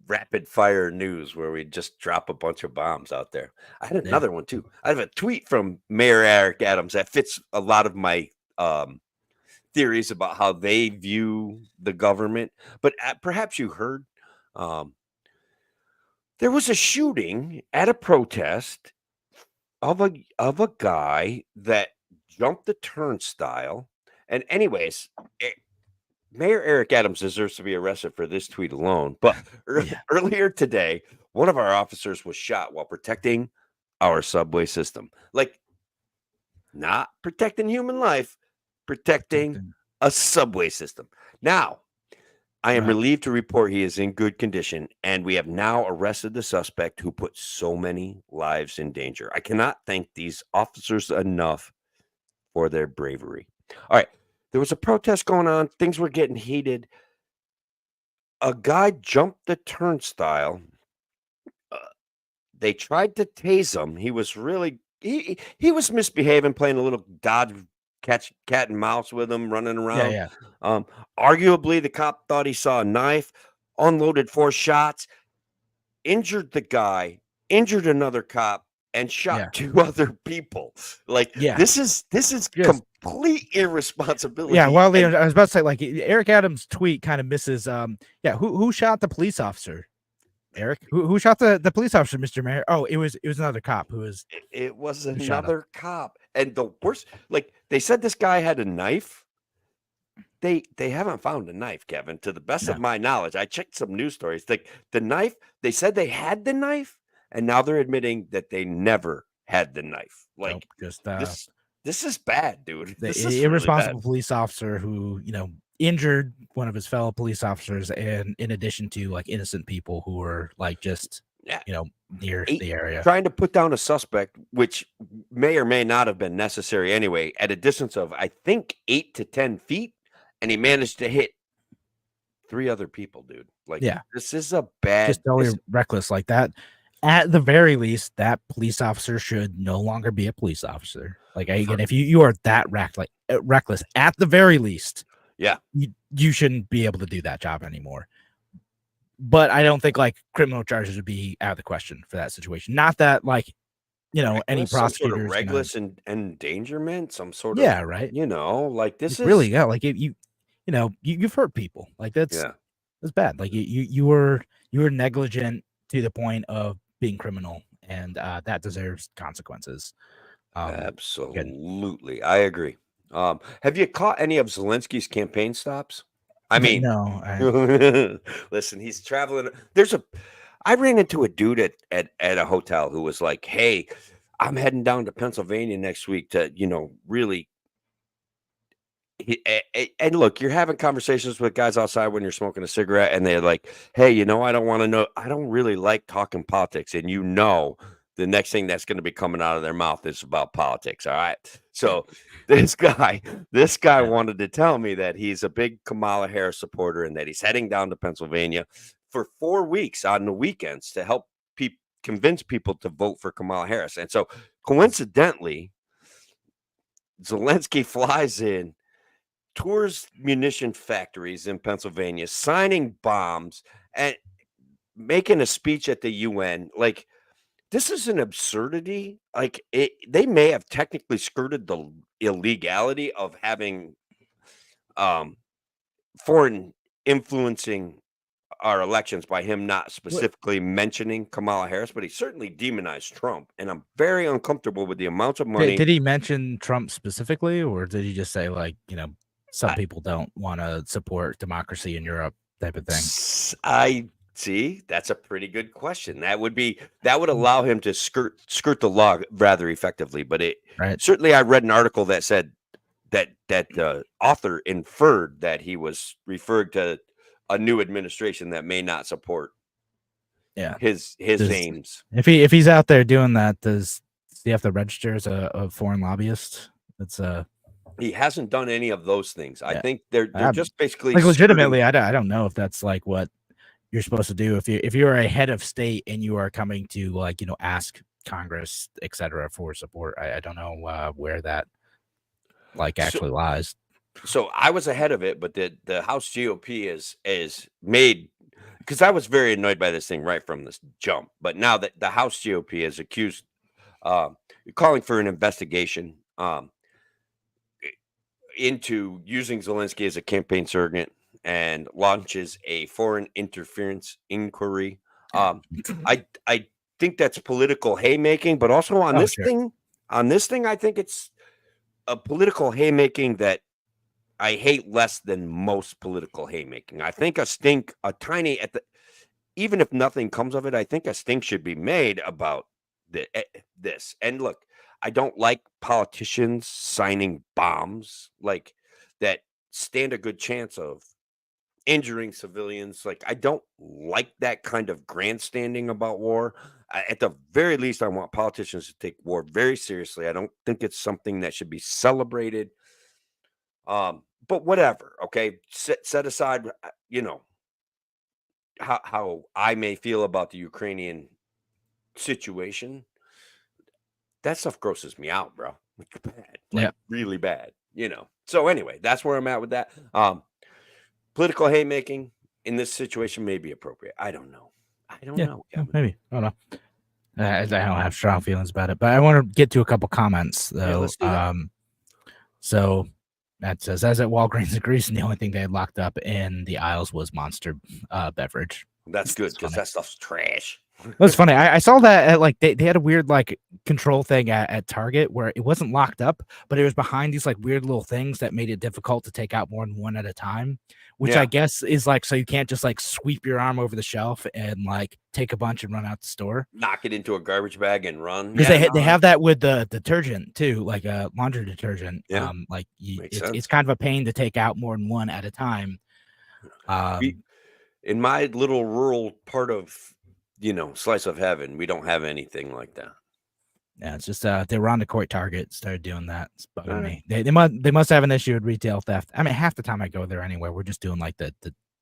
rapid fire news where we just drop a bunch of bombs out there. I had another one too. I have a tweet from Mayor Eric Adams that fits a lot of my theories about how they view the government. But perhaps you heard there was a shooting at a protest of a guy that jumped the turnstile. And anyways, Mayor Eric Adams deserves to be arrested for this tweet alone. But earlier today, one of our officers was shot while protecting our subway system. Like, not protecting human life, protecting a subway system. Now, I am relieved to report he is in good condition, and we have now arrested the suspect who put so many lives in danger. I cannot thank these officers enough for their bravery. All right. There was a protest going on. Things were getting heated. A guy jumped the turnstile. They tried to tase him. He was really he was misbehaving, playing a little dodge cat and mouse with him, running around. Yeah. Arguably, the cop thought he saw a knife. unloaded 4 shots, injured the guy, injured another cop, and shot Yeah. 2 other people. Like, Yeah. this is Just- complete irresponsibility. Yeah, well, And I was about to say, like, Eric Adams' tweet kind of misses. Who shot the police officer? Eric, who shot the police officer, Mr. Mayor? Oh, it was another cop who was. it was shot him. another cop. And the worst, like, they said this guy had a knife. They haven't found a knife, Kevin, to the best of No. my knowledge. I checked some news stories. The knife, they said they had the knife, and now they're admitting that they never had the knife. Like, Nope, just this is bad, dude. the This is really irresponsible bad. police officer who injured one of his fellow police officers, and in addition to like innocent people who were like just Yeah. near the area. Trying to put down a suspect, which may or may not have been necessary anyway, at a distance of, I think, 8 to 10 feet, and he managed to hit 3 other people, dude. Like, Yeah. this is a bad. Just totally reckless like that. At the very least, that police officer should no longer be a police officer. Like, again, if you are that reckless, at the very least, Yeah. you shouldn't be able to do that job anymore. But I don't think like criminal charges would be out of the question for that situation. Not that like any Some prosecutor sort of reckless and endangerment, some sort of right. like this is Really like you've hurt people. Like that's bad. Like you were negligent to the point of being criminal, and that deserves consequences. Absolutely, I agree. Have you caught any of Zelensky's campaign stops? I mean, no. Listen, he's traveling. I ran into a dude at a hotel who was like, "Hey, I'm heading down to Pennsylvania next week to, really." And look, you're having conversations with guys outside when you're smoking a cigarette, and they're like, "Hey, I don't want to know. I don't really like talking politics," and the next thing that's going to be coming out of their mouth is about politics. All right. So this guy wanted to tell me that he's a big Kamala Harris supporter and that he's heading down to Pennsylvania for 4 weeks on the weekends to help convince people to vote for Kamala Harris. And so coincidentally, Zelensky flies in, tours munition factories in Pennsylvania, signing bombs and making a speech at the UN. Like, this is an absurdity. Like, they may have technically skirted the illegality of having foreign influencing our elections by him not specifically mentioning Kamala Harris, but he certainly demonized Trump. And I'm very uncomfortable with the amounts of money. Did he mention Trump specifically, or did he just say like, some people don't want to support democracy in Europe type of thing? I see. That's a pretty good question. That would allow him to skirt the law rather effectively. But certainly, I read an article that said that the author inferred that he was referred to a new administration that may not support his aims. If he's out there doing that, does he have to register as a foreign lobbyist? He hasn't done any of those things. I think they're just basically like legitimately. I don't know if that's like what you're supposed to do if you're a head of state and you are coming to like ask Congress, etc., for support. I don't know where that like actually lies. So I was ahead of it, but the House GOP is made, because I was very annoyed by this thing right from this jump. But now that the House GOP is accused, calling for an investigation into using Zelensky as a campaign surrogate, and launches a foreign interference inquiry. I think that's political haymaking, but also on this thing, I think it's a political haymaking that I hate less than most political haymaking. I think even if nothing comes of it, I think a stink should be made about this. And look, I don't like politicians signing bombs like that stand a good chance of injuring civilians. Like, I don't like that kind of grandstanding about war. At the very least, I want politicians to take war very seriously. I don't think it's something that should be celebrated. But whatever, okay, set aside, how I may feel about the Ukrainian situation. That stuff grosses me out, bro. Like, bad, really bad, So anyway, that's where I'm at with that. Political haymaking, in this situation may be appropriate. I don't know. I don't Yeah, know. Kevin. maybe. I don't know. I don't have strong feelings about it, but I want to get to a couple comments though. Yeah, let's do that. So that says, as at Walgreens and Greece, and the only thing they had locked up in the aisles was Monster beverage. That's good because funny. that stuff's trash. That's funny. I saw that at like they had a weird like control thing at Target where it wasn't locked up, but it was behind these like weird little things that made it difficult to take out more than one at a time, which Yeah. I guess is like so you can't just like sweep your arm over the shelf and like take a bunch and run out the store. Knock it into a garbage bag and run. Because Yeah, they have that with the detergent too, like a laundry detergent. Yeah. Like Makes it's sense. kind of a pain to take out more than one at a time. In my little rural part of, slice of heaven, we don't have anything like that. Yeah, it's just they were on the court Target, started doing that. It's bugging Alright. me. They must have an issue with retail theft. I mean, half the time I go there anyway, we're just doing like the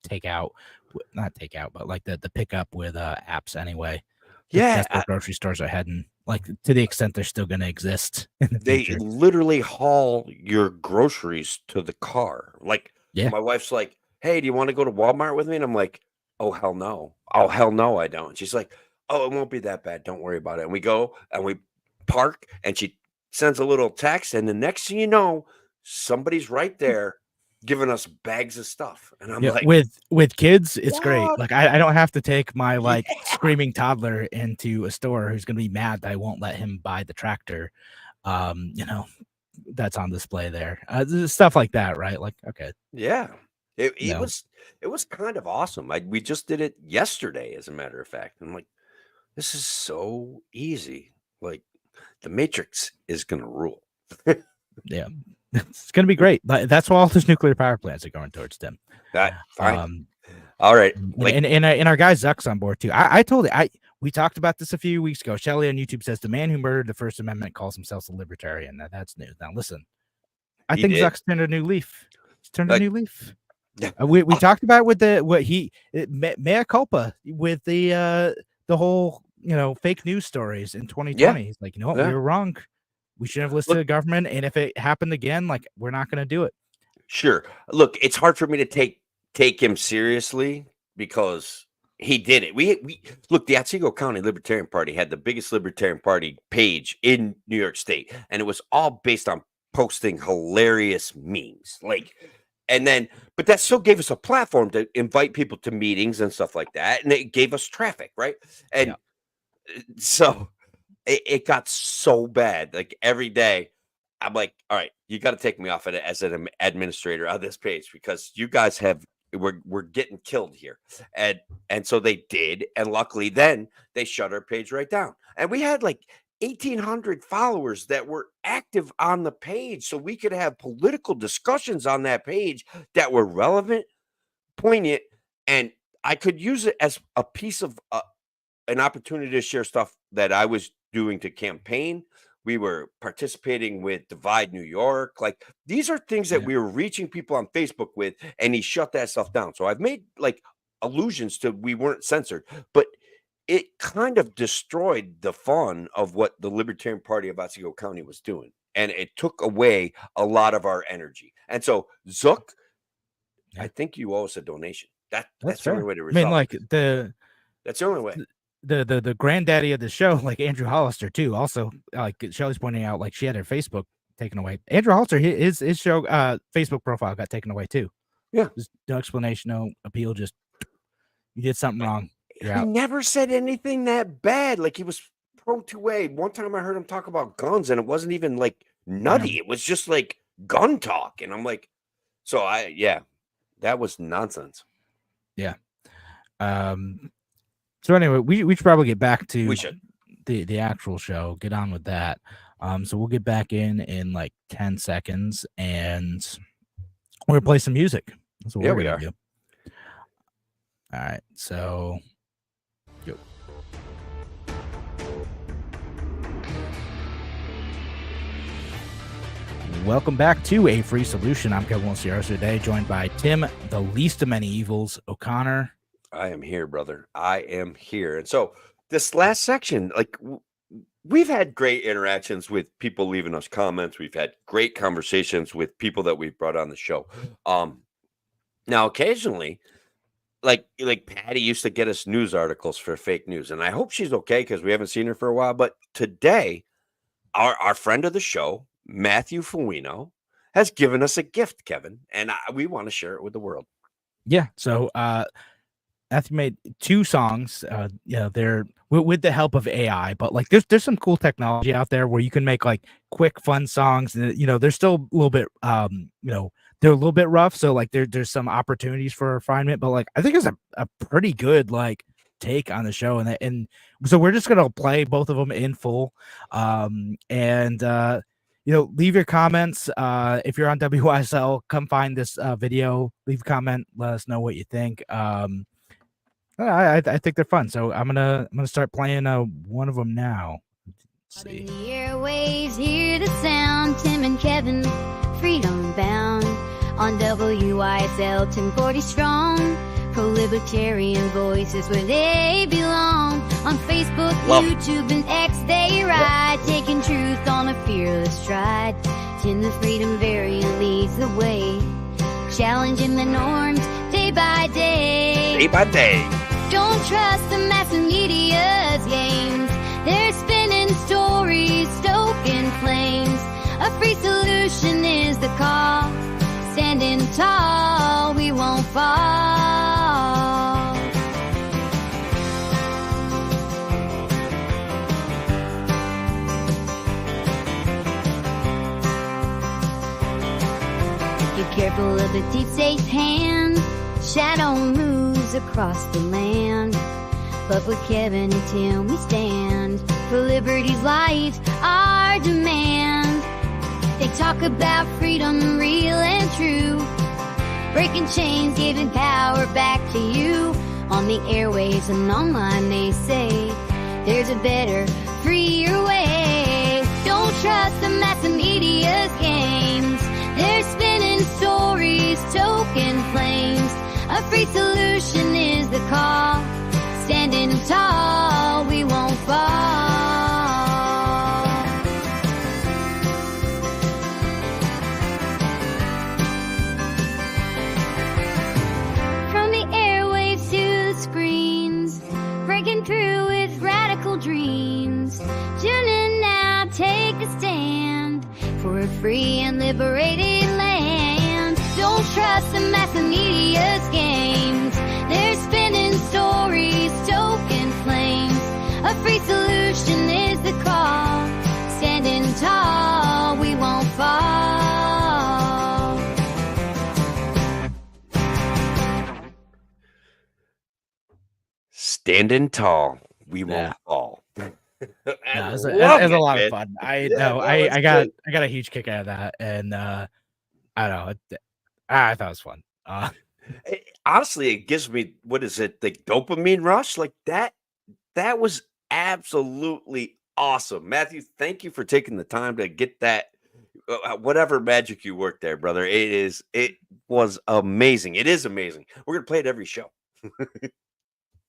takeout, not takeout, but like the pickup with apps anyway. Yeah, That's where grocery stores are heading. Like to the extent they're still going to exist in the they future. literally haul your groceries to the car. Like, Yeah. my wife's like, "Hey, do you want to go to Walmart with me?" And I'm like, "Oh hell no! Oh hell no, I don't." She's like, "Oh, it won't be that bad. Don't worry about it." And we go and we park, and she sends a little text, and the next thing you know, somebody's right there giving us bags of stuff, and I'm Yeah, like, with kids, it's great. "What?" Like I don't have to take my like Yeah. screaming toddler into a store who's gonna be mad that I won't let him buy the tractor. That's on display there. Stuff like that, right? Like, okay. Yeah. It No. was kind of awesome. We just did it yesterday, as a matter of fact. I'm like, this is so easy. Like, the Matrix is gonna rule. Yeah. It's gonna be great. That's why all those nuclear power plants are going towards them. That fine. Um, All right. and our guy Zuck's on board too. I told it. We talked about this a few weeks ago. Shelley on YouTube says the man who murdered the First Amendment calls himself a libertarian. That's news. Now listen, I He think did? Zuck's turned a new leaf. He's turned Like- a new leaf. Yeah. We talked about with mea culpa with the whole fake news stories in 2020. He's like, you know what, Yeah. we were wrong. We shouldn't have listened to the government, and if it happened again, like we're not going to do it. Sure. Look, it's hard for me to take him seriously because he did it. We look, the Otsego County Libertarian Party had the biggest Libertarian Party page in New York State, and it was all based on posting hilarious memes. But that still gave us a platform to invite people to meetings and stuff like that, and it gave us traffic, right? And so it got so bad. Like every day, I'm like, all right, you got to take me off as an administrator on this page because you guys we're getting killed here. And so they did. And luckily then they shut our page right down. And we had like 1,800 followers that were active on the page. So we could have political discussions on that page that were relevant, poignant, and I could use it as a piece of an opportunity to share stuff that I was doing to campaign. We were participating with Divide New York. Like these are things that we were reaching people on Facebook with, and he shut that stuff down. So I've made like allusions to we weren't censored, but it kind of destroyed the fun of what the Libertarian Party of Otsego County was doing. And it took away a lot of our energy. And so Zook, I think you owe us a donation. That's the only way to resolve. I mean, like that's the only way. The granddaddy of the show, like Andrew Hollister too. Also, like Shelley's pointing out, like she had her Facebook taken away. Andrew Hollister, his show Facebook profile got taken away too. Yeah, just no explanation, no appeal. Just you did something wrong. He never said anything that bad. Like he was pro 2A. One time I heard him talk about guns, and it wasn't even like nutty. It was just like gun talk, and I'm like, that was nonsense. Yeah. So anyway, we should probably get back to the actual show. Get on with that. So we'll get back in like 10 seconds, and we're gonna play some music. That's what we're gonna do. All right. So. Go. Welcome back to A Free Solution. I'm Kevin Wilson today, joined by Tim, the least of many evils, O'Connor. I am here, brother. I am here. And so this last section, like we've had great interactions with people leaving us comments. We've had great conversations with people that we've brought on the show. Now, occasionally, like Patty used to get us news articles for fake news, and I hope she's okay because we haven't seen her for a while. But today, our friend of the show, Matthew Fuino, has given us a gift, Kevin, and we want to share it with the world. Yeah. So Matthew made 2 songs. They're with the help of AI, but like there's some cool technology out there where you can make like quick, fun songs. And they're still a little bit they're a little bit rough. So like there's some opportunities for refinement, but like I think it's a pretty good like take on the show. And so we're just gonna play both of them in full. Leave your comments. If you're on WYSL, come find this video, leave a comment, let us know what you think. I think they're fun, so I'm gonna start playing one of them now. Let's see. In the airwaves, hear the sound. Tim and Kevin, freedom bound. On WYSL, 1040 strong. Pro-libertarian voices where they belong. On Facebook, YouTube, and X, they ride, taking truth on a fearless stride. Tim the freedom variant leads the way, challenging the norms day by day. Day by day. Don't trust the mass media's games. They're spinning stories, stoking flames. A free solution is the call. Standing tall, we won't fall. Be careful of the deep state's hand. Shadow moves across the land. But with Kevin and Tim we stand. For liberty's light, our demand. They talk about freedom, real and true. Breaking chains, giving power back to you. On the airwaves and online they say there's a better, freer way. Don't trust the mass media's games. They're spinning stories, token flames. A free solution is the call. Standing tall, we won't fall. From the airwaves to the screens, breaking through with radical dreams. Tune in now, take a stand for a free and liberated land. Don't trust the mass media's games. They're spinning stories, token flames. A free solution is the call. Standing tall, we won't fall. Standing tall, we won't fall. It's a lot of fun. I got a huge kick out of that, and I don't know. I thought it was fun. Honestly, it gives me, what is it, the dopamine rush? Like that was absolutely awesome. Matthew, thank you for taking the time to get that, whatever magic you worked there, brother. It was amazing. It is amazing. We're gonna play it every show.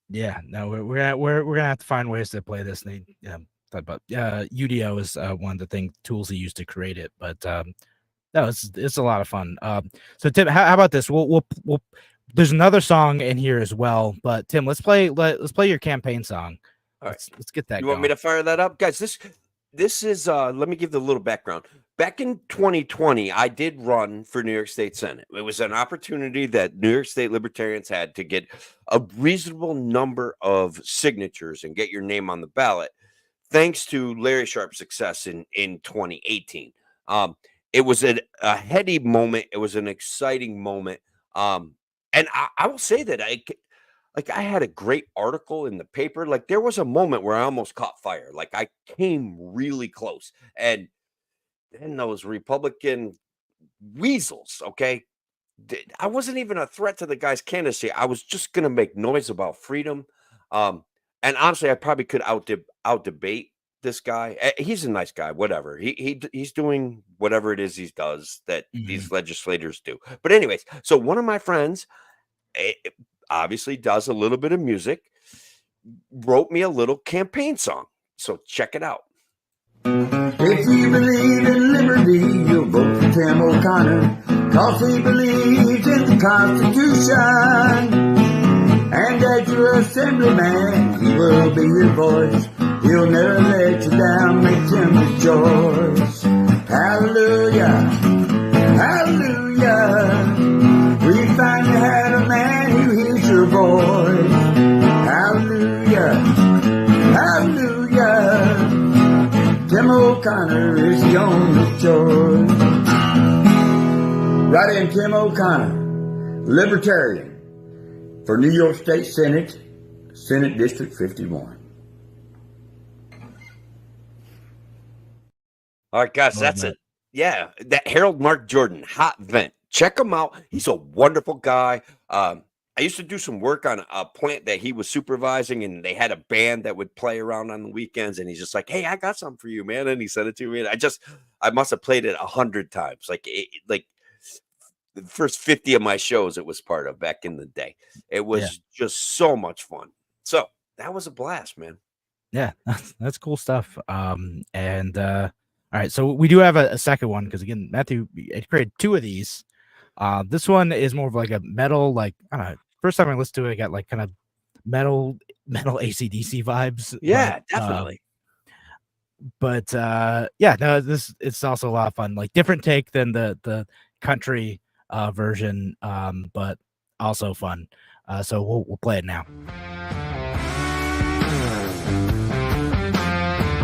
Yeah, no, we're gonna have to find ways to play this thing. But UDO is one of the tools he used to create it. But no, it's a lot of fun. So Tim, how about this? We'll there's another song in here as well. But Tim, let's play your campaign song. All right, let's get that. You want me to fire that up, guys? This is let me give the little background. Back in 2020, I did run for New York State Senate. It was an opportunity that New York State Libertarians had to get a reasonable number of signatures and get your name on the ballot, thanks to Larry Sharp's success in 2018. It was a heady moment. It was an exciting moment. And I will say that I had a great article in the paper. Like there was a moment where I almost caught fire. Like I came really close. And then those Republican weasels, okay? I wasn't even a threat to the guy's candidacy. I was just going to make noise about freedom. And honestly, I probably could out debate this guy. He's a nice guy, whatever. He's doing whatever it is he does that these legislators do. But anyways, so one of my friends obviously does a little bit of music, wrote me a little campaign song. So check it out. If you believe in liberty, you'll vote for Tim O'Connor, 'cause he believes in the Constitution. And as your assemblyman, he will be your voice. He'll never let you down, make him rejoice. Hallelujah, hallelujah. We finally had a man who hears your voice. Hallelujah, hallelujah. Tim O'Connor is the only choice. Right in, Tim O'Connor, Libertarian for New York State Senate, Senate District 51. All right, guys, that's it. Yeah, that Harold Mark Jordan, Hot Vent. Check him out. He's a wonderful guy. I used to do some work on a plant that he was supervising, and they had a band that would play around on the weekends. And he's just like, "Hey, I got something for you, man." And he sent it to me, and I must have played it 100 times. Like the first 50 of my shows, it was part of back in the day. It was just so much fun. So that was a blast, man. Yeah, that's cool stuff. All right, so we do have a second one because again, Matthew created two of these. This one is more of like a metal, like I don't know. First time I listened to it, I got like kind of metal AC/DC vibes. Yeah, definitely. It's also a lot of fun. Like different take than the country version, but also fun. So we'll play it now.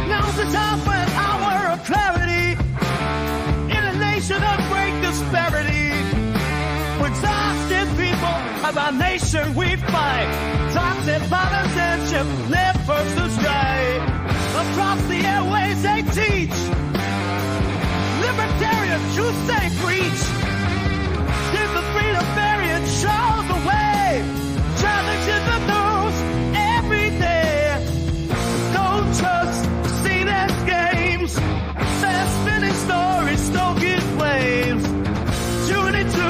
Now's the time for an hour of clarity in a nation of great disparity. For exhausted people of our nation we fight. Toxic politicians live versus right. Across the airways they teach libertarian truth they preach. Give the freedom variant shows the way. Challenges the news every day. Don't trust CNS games. They're spinning stories, stoking flames. Tune into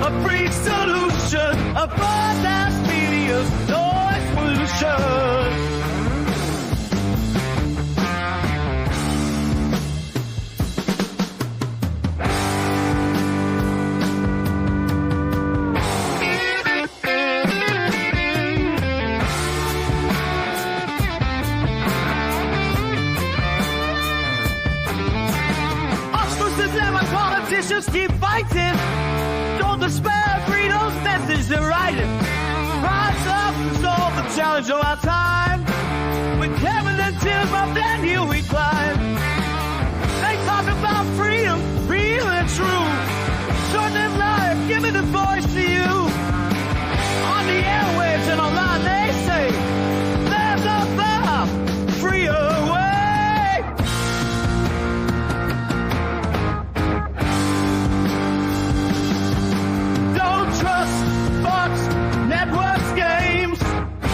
a free solution. A broadcast media's noise pollution. Politicians keep fighting. Don't despair, freedom's message they're writing. Rise up and solve the challenge of our time. With Kevin and Tim up that hill we climb. They talk about freedom, real and true. Short them life, giving a voice to you. On the airwaves and online they say, there's a far freer way. Trust Fox Network's games.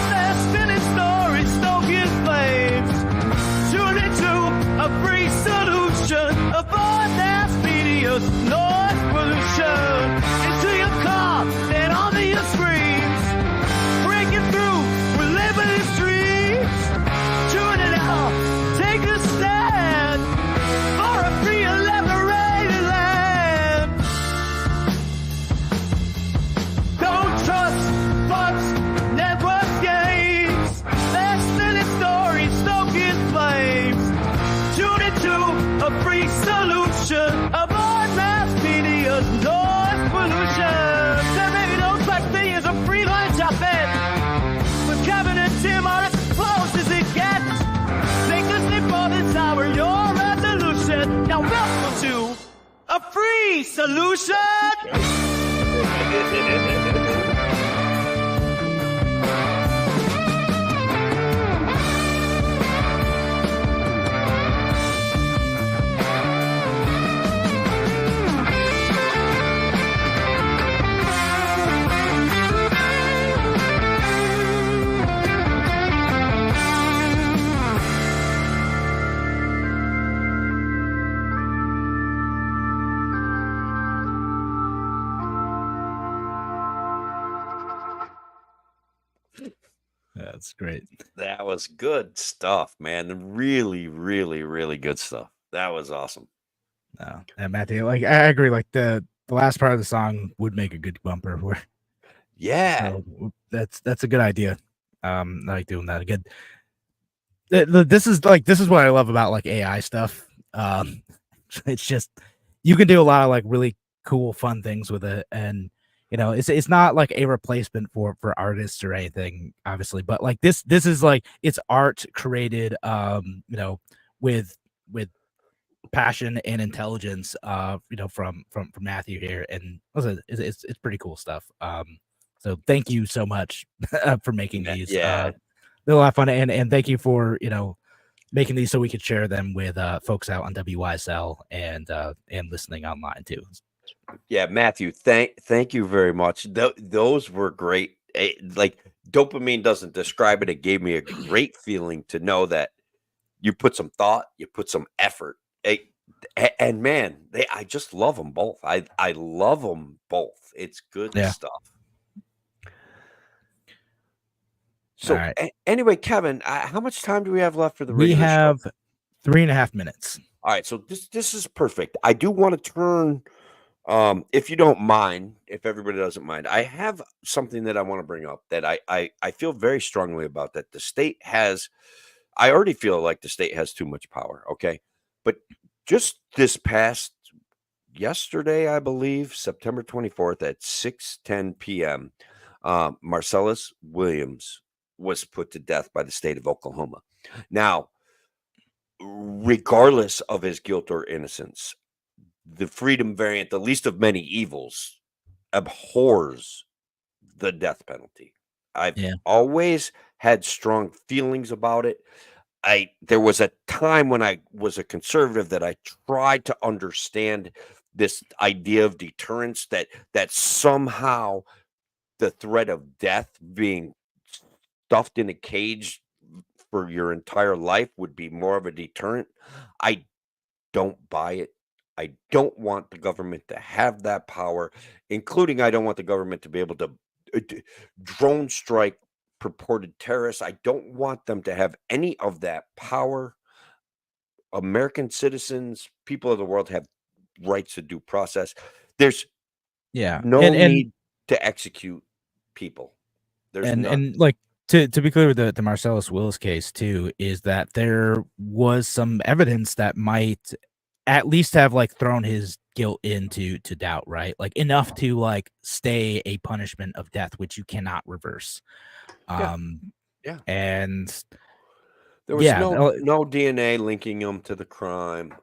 They're spinning stories, stoking flames. Tune into a free solution. Avoid mass media's noise pollution. Into your car and onto your screens. Breaking through with liberty's dreams. Tune it out. Take a stand for a free and liberated land. Don't trust Fox Network games. They're spinning stories, stoking flames. Tune into a free solution. Avoid mass media's noise pollution. There may be no such thing as a free lunch, I bet. But Kevin and Tim are as close as it gets. Take a sip for this hour, your resolution. Now welcome to a free solution. That's great. That was good stuff, man. Really, really, really good stuff. That was awesome. And Matthew, like I agree. Like the last part of the song would make a good bumper. Where Yeah. So that's a good idea. I like doing that. Good. This is what I love about like AI stuff. It's just you can do a lot of like really cool, fun things with it, and it's not like a replacement for artists or anything, obviously, but like this is like it's art created, with passion and intelligence, from Matthew here, and listen, it's pretty cool stuff. So thank you so much for making these. Yeah. They're a lot of fun, and thank you for making these so we could share them with folks out on WYSL and listening online too. Yeah, Matthew, thank you very much. Those were great. Like dopamine doesn't describe it. It gave me a great feeling to know that you put some thought, you put some effort. And man, I just love them both. I love them both. It's good Yeah. stuff. So All right. Anyway, Kevin, how much time do we have left for the We regular show? have 3.5 minutes. All right, so this is perfect. I do want to turn, if you don't mind, if everybody doesn't mind, I have something that I want to bring up that I feel very strongly about, that the state has. I already feel like the state has too much power. Okay, but just this past yesterday, I believe, September 24th at 6:10 p.m., Marcellus Williams was put to death by the state of Oklahoma. Now, regardless of his guilt or innocence, the freedom variant, the least of many evils, abhors the death penalty. I've Yeah. always had strong feelings about it. There was a time when I was a conservative that I tried to understand this idea of deterrence, that somehow the threat of death, being stuffed in a cage for your entire life, would be more of a deterrent. I don't buy it. I don't want the government to have that power, including I don't want the government to be able to drone strike purported terrorists. I don't want them to have any of that power. American citizens, people of the world, have rights to due process. There's Yeah. no and need to execute people. There's none. and like to be clear with the Marcellus Willis case too, is that there was some evidence that might at least have like thrown his guilt into doubt, right? Like enough to like stay a punishment of death, which you cannot reverse. Yeah. And There was yeah, no DNA linking him to the crime.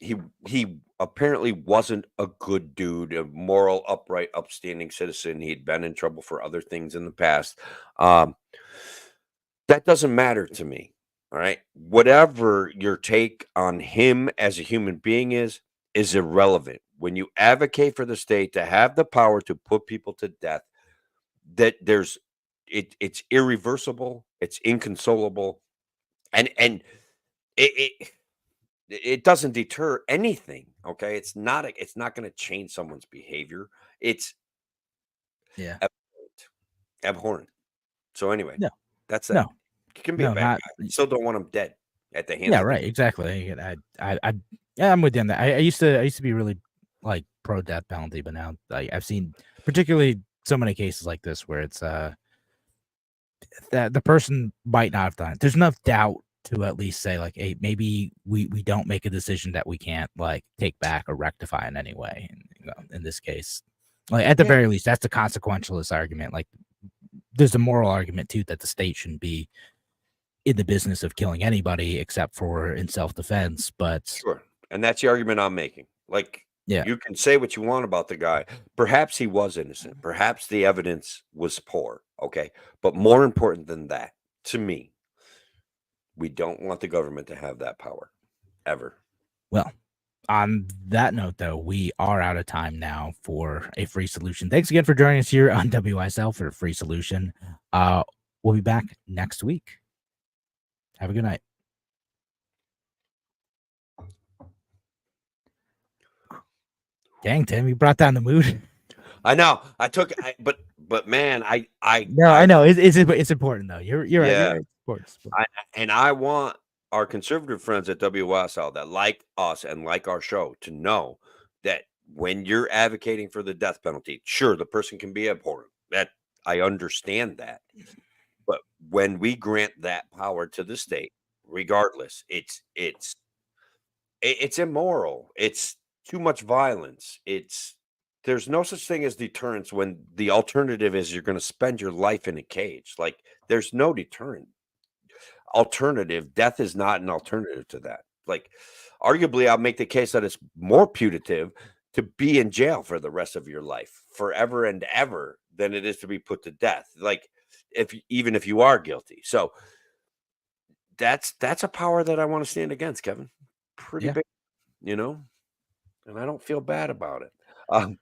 He apparently wasn't a good dude, a moral, upright, upstanding citizen. He'd been in trouble for other things in the past. That doesn't matter to me. All right. Whatever your take on him as a human being is irrelevant. When you advocate for the state to have the power to put people to death, that it's irreversible, it's inconsolable, and it doesn't deter anything. Okay, it's not going to change someone's behavior. It's yeah, abhorrent. So anyway, no, that's that. no, He can be no, a bad guy. Still don't want him dead at the hands. yeah, of right, exactly. Yeah, I'm with you on that. I used to be really like pro death penalty, but now I've seen particularly so many cases like this where it's that the person might not have done it. There's enough doubt to at least say like, hey, maybe we don't make a decision that we can't like take back or rectify in any way. And in this case, like at the very least, that's the consequentialist argument. Like there's a moral argument too that the state shouldn't be in the business of killing anybody except for in self-defense. But Sure. And that's the argument I'm making. Like, yeah, you can say what you want about the guy. Perhaps he was innocent. Perhaps the evidence was poor. Okay. But more important than that, to me, we don't want the government to have that power ever. Well, on that note, though, we are out of time now for a free solution. Thanks again for joining us here on WISL for a free solution. We'll be back next week. Have a good night. Dang, Tim, you brought down the mood. I know. But man, I know it's important though. You're Yeah. right. Sports. And I want our conservative friends at WSL that like us and like our show to know that when you're advocating for the death penalty, sure, the person can be abhorrent. I understand that. But when we grant that power to the state, regardless, it's immoral. It's too much violence. There's no such thing as deterrence when the alternative is you're going to spend your life in a cage. Like there's no deterrent alternative. Death is not an alternative to that. Like arguably I'll make the case that it's more punitive to be in jail for the rest of your life, forever and ever, than it is to be put to death. Like even if you are guilty. So that's a power that I want to stand against, Kevin. Pretty Yeah. big, and I don't feel bad about it. Um,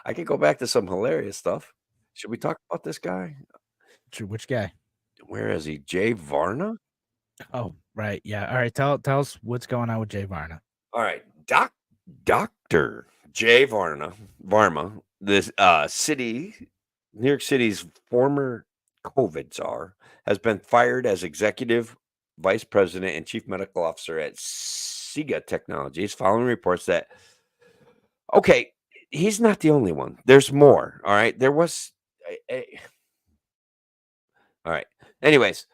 I can go back to some hilarious stuff. Should we talk about this guy? Which guy? Where is he? Jay Varna? Oh, right. Yeah. All right. Tell us what's going on with Jay Varna. All right. Dr. Jay Varma, this New York City's former COVID czar, has been fired as executive vice president and chief medical officer at SIGA Technologies following reports that, okay, he's not the only one. There's more. All right. There was all right. Anyways,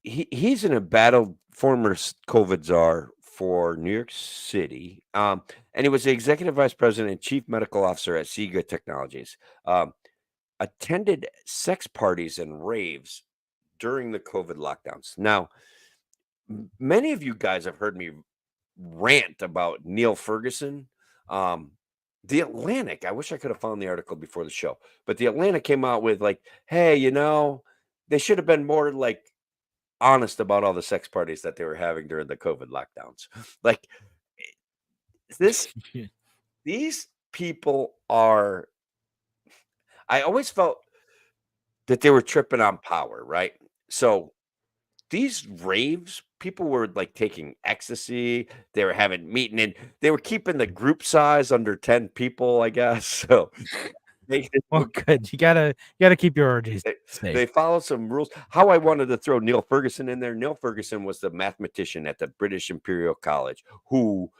he's an embattled former COVID czar for New York City. And he was the executive vice president and chief medical officer at SIGA Technologies. Attended sex parties and raves during the COVID lockdowns. Now, many of you guys have heard me rant about Neil Ferguson. The Atlantic, I wish I could have found the article before the show, but the Atlantic came out with like, hey, they should have been more like honest about all the sex parties that they were having during the COVID lockdowns. Like these people are, I always felt that they were tripping on power, right? So these raves, people were like taking ecstasy, they were having meeting, and they were keeping the group size under 10 people, I guess. So well, good. You gotta keep your orgies safe. They follow some rules. How I wanted to throw Neil Ferguson in there. Neil Ferguson was the mathematician at the British Imperial College who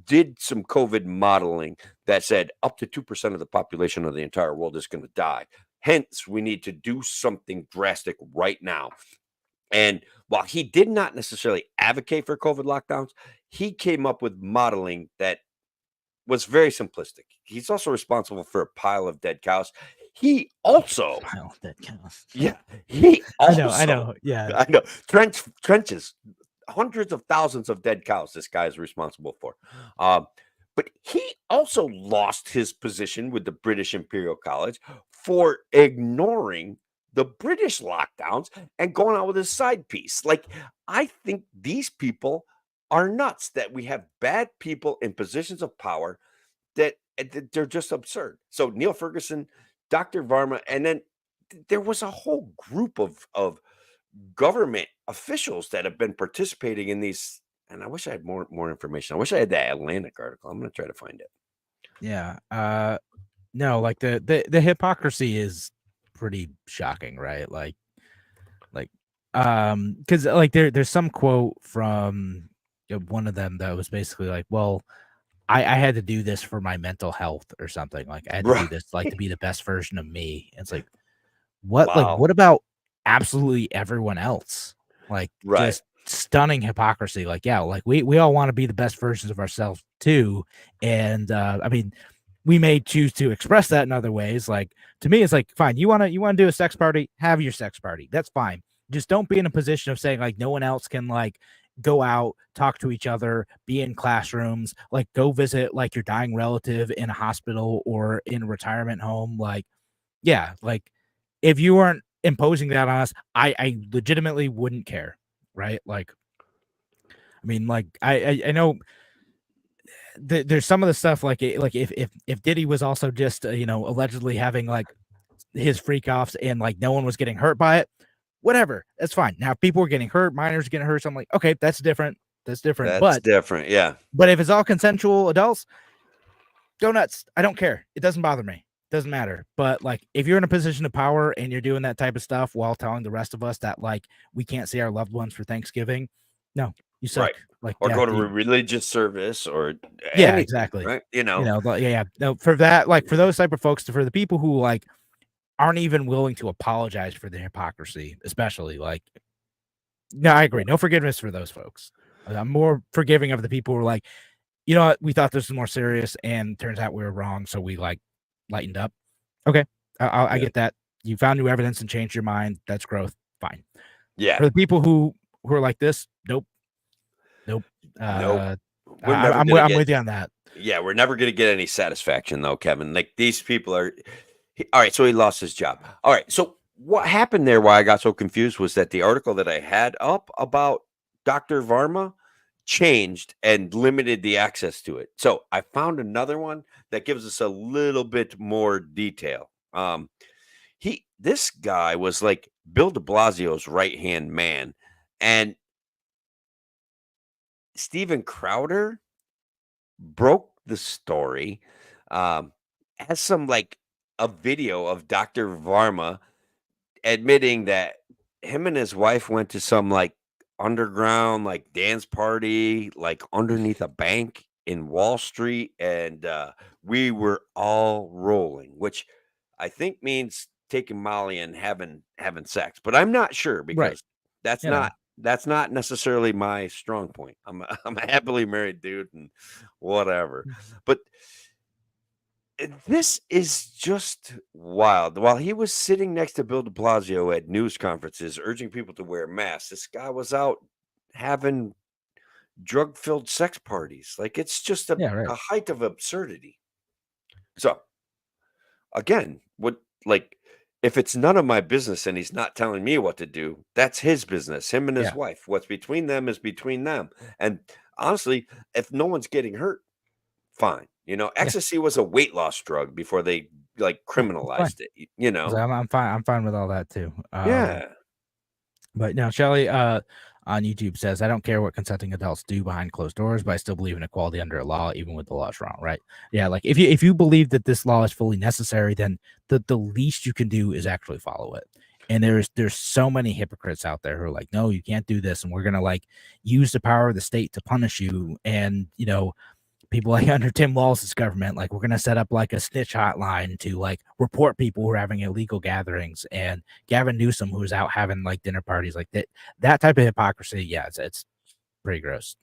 did some COVID modeling that said up to 2% of the population of the entire world is going to die. Hence, we need to do something drastic right now. And while he did not necessarily advocate for COVID lockdowns, he came up with modeling that was very simplistic. He's also responsible for a pile of dead cows. He also pile of dead cows. Yeah. He also, I know. Yeah. I know. Trenches, hundreds of thousands of dead cows this guy is responsible for. But he also lost his position with the British Imperial College for ignoring the British lockdowns and going out with his side piece. Like, I think these people are nuts that we have bad people in positions of power that they're just absurd. So Neil Ferguson, Dr. Varma, and then there was a whole group of government officials that have been participating in these. And I wish I had more information. I wish I had that Atlantic article. I'm going to try to find it. Yeah. No, like the hypocrisy is pretty shocking, right? Like, because like there's some quote from one of them that was basically like, well, I had to do this for my mental health or something. Like I had to do this like to be the best version of me. And it's like, what? Wow. Like, what about absolutely everyone else? Like, just stunning hypocrisy. Like, yeah, like we all want to be the best versions of ourselves too. And I mean, we may choose to express that in other ways. Like, to me, it's like, fine, you want to do a sex party, have your sex party. That's fine. Just don't be in a position of saying like no one else can like go out, talk to each other, be in classrooms, like go visit like your dying relative in a hospital or in a retirement home. Like, yeah, like if you weren't imposing that on us, I legitimately wouldn't care. Right. Like, I mean, like, I know there's some of the stuff like if Diddy was also just, allegedly having like his freak offs and like no one was getting hurt by it, whatever, that's fine. Now, if people were getting hurt, minors getting hurt, so I'm like, okay, that's different. That's different. Yeah. But if it's all consensual adults, go nuts. I don't care. It doesn't bother me. Doesn't matter. But like, if you're in a position of power and you're doing that type of stuff while telling the rest of us that like we can't see our loved ones for Thanksgiving, no, you suck. Right. Like, or go to a religious service or anything, exactly. Right. No, for that, like for those type of folks, for the people who like aren't even willing to apologize for their hypocrisy, especially like. No, I agree. No forgiveness for those folks. I'm more forgiving of the people who are like, you know what, we thought this was more serious, and turns out we were wrong, so we like lightened up. Okay, I get that. You found new evidence and changed your mind. That's growth. Fine. Yeah. For the people who are like this, nope. Nope. I'm with you on that. Yeah, we're never going to get any satisfaction, though, Kevin. Like, these people are. All right, so he lost his job. All right, so what happened there, why I got so confused, was that the article that I had up about Dr. Varma changed and limited the access to it. So I found another one that gives us a little bit more detail. This guy was like Bill de Blasio's right-hand man, and Steven Crowder broke the story, has some like a video of Dr. Varma admitting that him and his wife went to some like underground like dance party like underneath a bank in Wall Street, and we were all rolling, which I think means taking Molly and having sex, but I'm not sure because that's not necessarily my strong point. I'm a happily married dude and whatever. But this is just wild. While he was sitting next to Bill de Blasio at news conferences urging people to wear masks, this guy was out having drug-filled sex parties. Like, it's just a height of absurdity. So again, if it's none of my business and he's not telling me what to do, that's his business, him and his wife. What's between them is between them. And honestly, if no one's getting hurt, fine. Ecstasy was a weight loss drug before they like criminalized it. I'm fine. I'm fine with all that too. Yeah. But now Shelly on YouTube says, I don't care what consenting adults do behind closed doors, but I still believe in equality under a law, even with the laws wrong, right? Yeah, like if you believe that this law is fully necessary, then the least you can do is actually follow it. And there's so many hypocrites out there who are like, no, you can't do this, and we're gonna like use the power of the state to punish you. And people like under Tim Walz's government, like we're gonna set up like a snitch hotline to like report people who are having illegal gatherings, and Gavin Newsom, who's out having like dinner parties, like that type of hypocrisy. Yeah, it's pretty gross.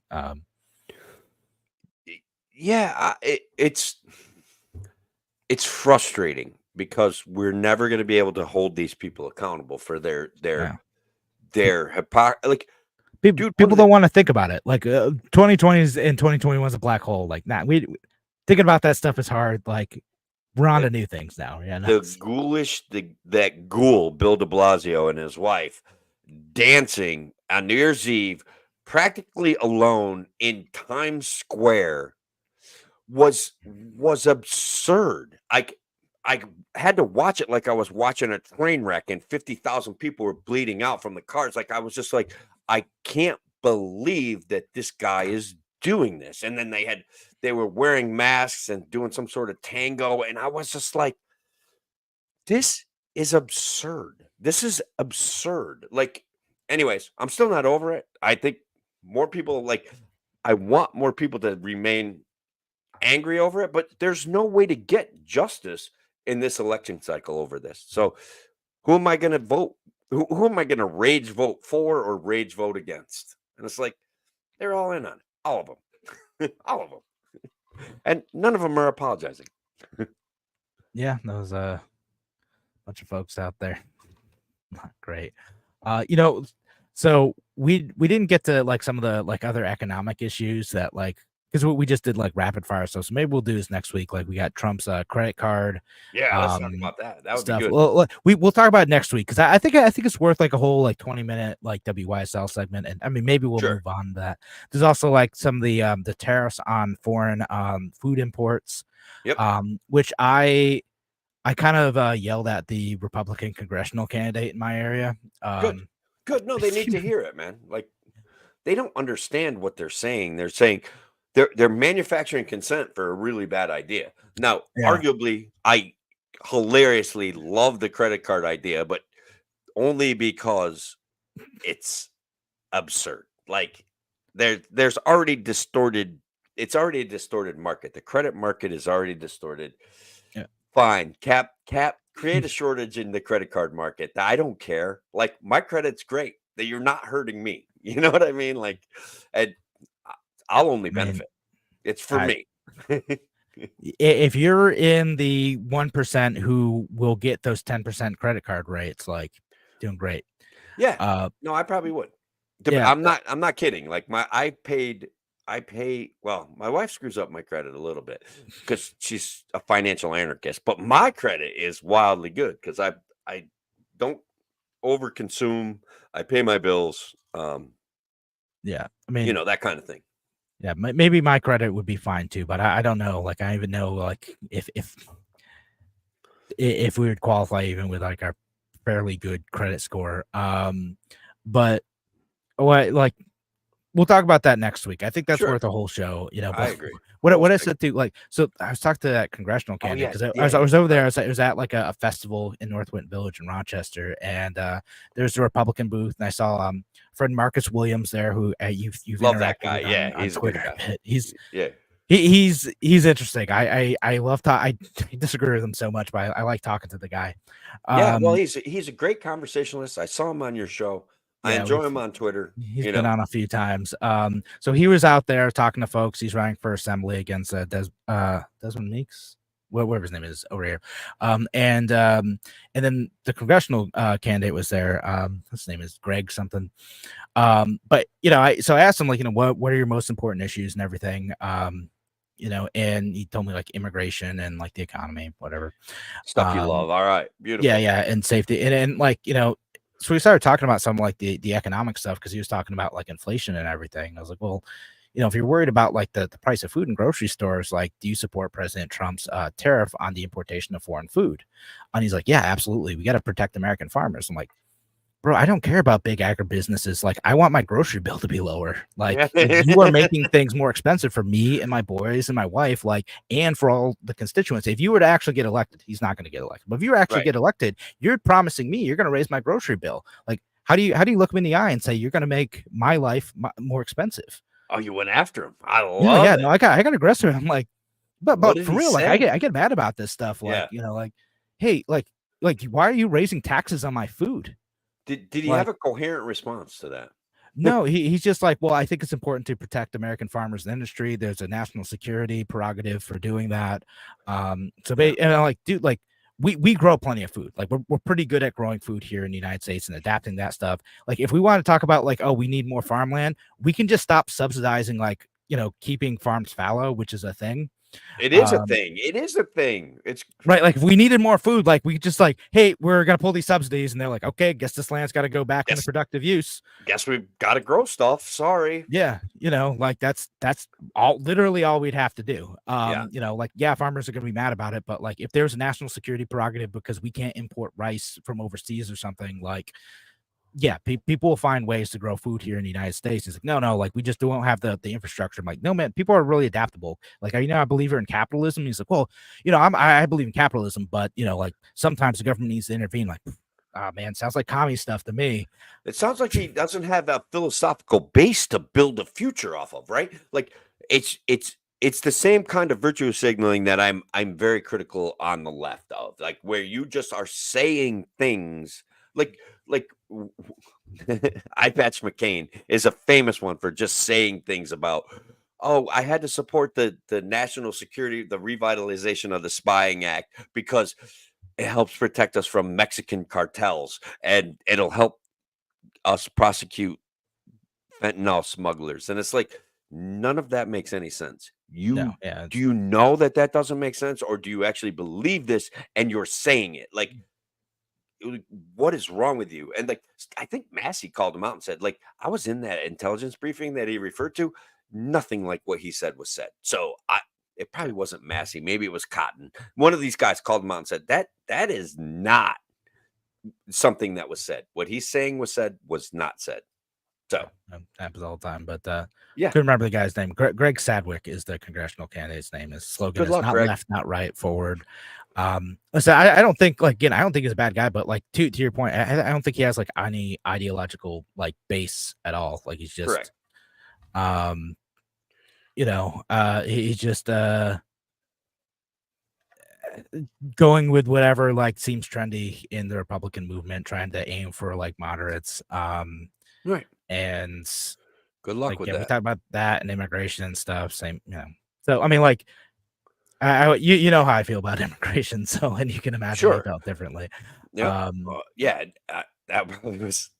It's frustrating because we're never going to be able to hold these people accountable for their hypocrisy. Like, people don't want to think about it. Like 2020 and 2021 is a black hole. Like, we thinking about that stuff is hard. Like, we're on to new things now. Yeah, that ghoul Bill de Blasio and his wife dancing on New Year's Eve, practically alone in Times Square, was absurd. I had to watch it like I was watching a train wreck, and 50,000 people were bleeding out from the cars. Like, I was just like, I can't believe that this guy is doing this. And then they were wearing masks and doing some sort of tango. And I was just like, this is absurd. This is absurd. Like, anyways, I'm still not over it. I think more people I want more people to remain angry over it, but there's no way to get justice in this election cycle over this. So who am I going to vote? Who am I going to rage vote for or rage vote against? And it's like, they're all in on it. All of them. All of them. And none of them are apologizing. Yeah, there's a bunch of folks out there. Not great. So we didn't get to like some of the like other economic issues that like, because we just did like rapid fire stuff. So maybe we'll do this next week. Like we got Trump's credit card. Yeah, let's talk about that. That would stuff. be good. Well, we'll talk about it next week because I think it's worth like a whole like 20-minute like WYSL segment. And I mean maybe we'll move on to that. There's also like some of the tariffs on foreign food imports. Yep. Which I kind of yelled at the Republican congressional candidate in my area. Good. No, they need to hear it, man. Like they don't understand what they're saying. They're saying they're manufacturing consent for a really bad idea. Now, arguably, I hilariously love the credit card idea, but only because it's absurd. Like there's already distorted. It's already a distorted market. The credit market is already distorted. Yeah. Fine. Cap create a shortage in the credit card market. I don't care. Like my credit's great. That you're not hurting me. You know what I mean? Like, and I'll only I mean, benefit. It's for I- me. If you're in the 1% who will get those 10% credit card rates, like doing great. Yeah. No, I probably would. Yeah. I'm not kidding. Like I pay, well, my wife screws up my credit a little bit because she's a financial anarchist, but my credit is wildly good because I don't overconsume. I pay my bills. Yeah. I mean, That kind of thing. yeah, maybe my credit would be fine too, but I don't know. Like, I even know like if we would qualify even with like our fairly good credit score. But what like we'll talk about that next week. I think that's Sure. worth a whole show. I But agree. what I said to like, so I was talking to that congressional Oh, candidate yeah. because Yeah, I was over there. It was at like a festival in North Winton Village in Rochester, and there's a Republican booth, and I saw Fred Marcus Williams there, who you've Love that interacted guy. with Yeah, on he's a good Twitter. guy. Yeah. He's interesting. I love I disagree with him so much, but I like talking to the guy. Yeah, well, he's a great conversationalist. I saw him on your show. I Yeah, enjoy him on Twitter. He's been on a few times. So he was out there talking to folks. He's running for assembly against Desmond Meeks, whatever his name is over here. And then the congressional candidate was there. His name is Greg something. But I asked him like, what are your most important issues and everything. And he told me like immigration and like the economy, whatever. Stuff you love. All right. Beautiful. Yeah, and safety. And like, so we started talking about some like the economic stuff because he was talking about like inflation and everything. I was like, well, if you're worried about like the price of food in grocery stores, like, do you support President Trump's tariff on the importation of foreign food? And he's like, yeah, absolutely. We got to protect American farmers. I'm like, bro, I don't care about big agribusinesses. Like, I want my grocery bill to be lower. Like, you are making things more expensive for me and my boys and my wife, like, and for all the constituents. If you were to actually get elected, he's not going to get elected. But if you actually get elected, you're promising me you're going to raise my grocery bill. Like, how do you look me in the eye and say you're going to make my life more expensive? Oh, you went after him. I love it. No, I got aggressive. I'm like, but What did for he real, like, say? I get mad about this stuff. Like, like, hey, like, why are you raising taxes on my food? Did he have a coherent response to that? No, he's just like, well, I think it's important to protect American farmers and industry. There's a national security prerogative for doing that. And I'm like, dude, like we grow plenty of food. Like we're pretty good at growing food here in the United States and adapting that stuff. Like if we want to talk about like, oh, we need more farmland, we can just stop subsidizing like, keeping farms fallow, which is a thing. It is a thing. It is a thing. It's right. Like if we needed more food, like we just like, hey, we're gonna pull these subsidies, and they're like, okay, guess this land's got to go back into productive use. Guess we've got to grow stuff. Sorry. Yeah, like that's literally all we'd have to do. Like farmers are gonna be mad about it, but like if there's a national security prerogative because we can't import rice from overseas or something, like. Yeah, people will find ways to grow food here in the United States. It's like, no, like we just don't have the infrastructure. I'm like, no, man, people are really adaptable. Like, I believe in capitalism. He's like, well, I believe in capitalism, but like sometimes the government needs to intervene. Like, oh man, sounds like commie stuff to me. It sounds like he doesn't have a philosophical base to build a future off of, right? Like it's the same kind of virtue signaling that I'm very critical on the left of, like where you just are saying things like I Patch McCain is a famous one for just saying things about, oh, I had to support the national security, the revitalization of the Spying Act because it helps protect us from Mexican cartels and it'll help us prosecute fentanyl smugglers. And it's like, none of that makes any sense. Do you know that doesn't make sense, or do you actually believe this and you're saying it? Like, what is wrong with you? And like, I think Massey called him out and said, like, I was in that intelligence briefing that he referred to. Nothing like what he said was said. So it probably wasn't Massey. Maybe it was Cotton. One of these guys called him out and said that is not something that was said. What he's saying was said was not said. So happens all the time. But yeah, couldn't remember the guy's name. Greg Sadwick is the congressional candidate's name. His slogan is not Greg. left, not right, forward. So I don't think I don't think he's a bad guy, but like to your point, I don't think he has like any ideological like base at all. Like he's just correct. He's just going with whatever like seems trendy in the Republican movement, trying to aim for like moderates. Right. And Good luck like with yeah, we that. talked about that and immigration and stuff. Same, you know. So I mean, like, you know how I feel about immigration, so and you can imagine I Sure. felt differently. Yeah. Yeah. That probably was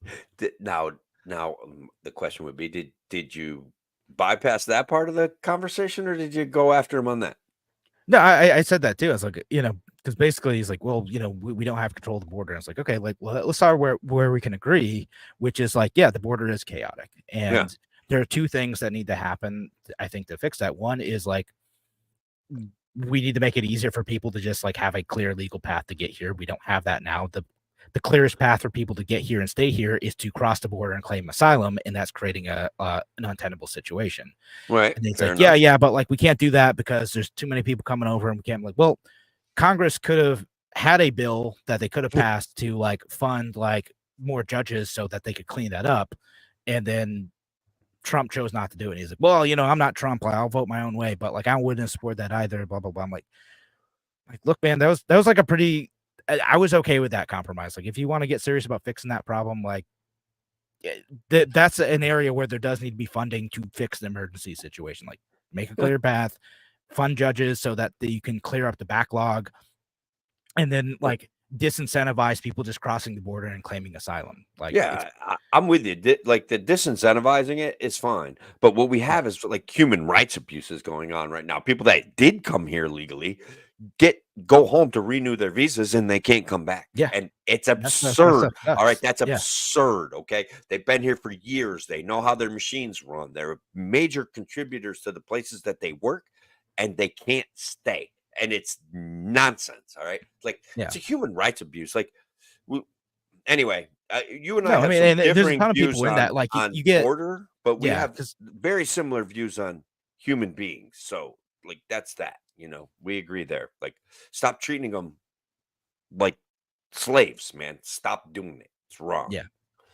now. The question would be: Did you bypass that part of the conversation, or did you go after him on that? No, I said that too. I was like, you know, because basically he's like, well, you know, we don't have control of the border. And it's like, okay, like, well, let's start where we can agree, which is like, yeah, the border is chaotic, Yeah. and there are two things that need to happen, I think, to fix that. One is like we need to make it easier for people to just like have a clear legal path to get here. We don't have that now. The clearest path for people to get here and stay here is to cross the border and claim asylum, and that's creating an untenable situation. Right. And it's Fair like, enough. yeah, but like we can't do that because there's too many people coming over, and we can't. Like, well, Congress could have had a bill that they could have passed to like fund like more judges so that they could clean that up, and then Trump chose not to do it. He's like, well, you know, I'm not Trump. Like, I'll vote my own way, but like I wouldn't support that either. Blah blah blah. I'm like, look, man, that was like a pretty. I was okay with that compromise. Like, if you want to get serious about fixing that problem, like that's an area where there does need to be funding to fix the emergency situation. Like, make a clear path, fund judges so that you can clear up the backlog, and then like disincentivize people just crossing the border and claiming asylum. Like, Yeah, I'm with you. Like the disincentivizing it is fine, but what we have is like human rights abuses going on right now. People that did come here legally go home to renew their visas and they can't come back. Yeah. And it's That's absurd. All right, that's Yeah. absurd. Okay, they've been here for years. They know how their machines run. They're major contributors to the places that they work, and they can't stay. And it's nonsense. All right, like Yeah. it's a human rights abuse. Like. Anyway, you and I No, I have mean, some and there's a differing ton of views people in on, that, like, on you get border, but we yeah, have 'cause very similar views on human beings. So, like, that's that. You know, we agree there. Like, stop treating them like slaves, man. Stop doing it. It's wrong. yeah.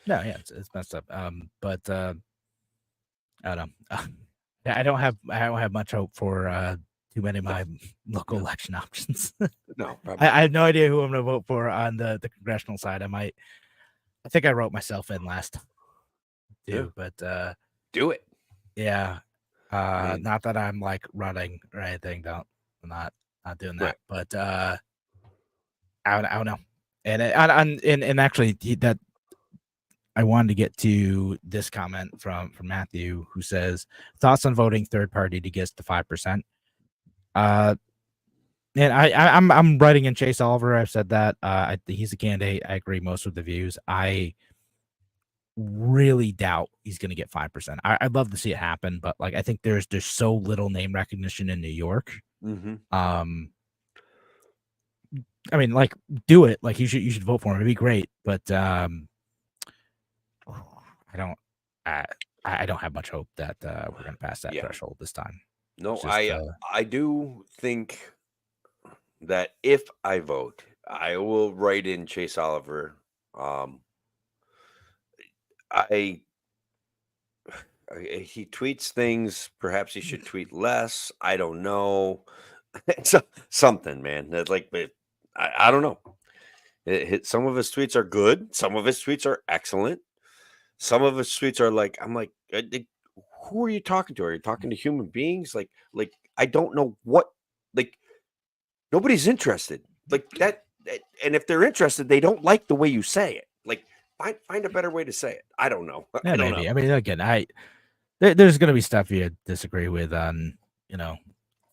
No, yeah, it's messed up. But I don't know. Yeah, I don't have much hope for too many of my local election options. No, probably. I have no idea who I'm gonna vote for on the congressional side. I think I wrote myself in last too, but Do it. yeah. mean- Not that I'm like running or anything. I'm not doing that. Right. But I don't know. And actually that I wanted to get to this comment from Matthew, who says thoughts on voting third party to get to 5%. And I'm writing in Chase Oliver. I've said that he's a candidate. I agree most with the views. I really doubt he's going to get 5%. I'd love to see it happen, but like I think there's so little name recognition in New York. Mm-hmm. I mean, like, do it. Like, you should vote for him. It'd be great, but I don't have much hope that we're going to pass that threshold this time. No, It's just, I do think that if I vote, I will write in Chase Oliver. He tweets things. Perhaps he should tweet less. I don't know. Something, man. That's like, but I don't know. Some of his tweets are good. Some of his tweets are excellent. Some of his tweets are like, I'm like, who are you talking to? Are you talking to human beings? Like I don't know what. Like nobody's interested. Like that. And if they're interested, they don't like the way you say it. Like find a better way to say it. I don't know. yeah, I don't maybe. know. I mean, again, there's going to be stuff you disagree with on,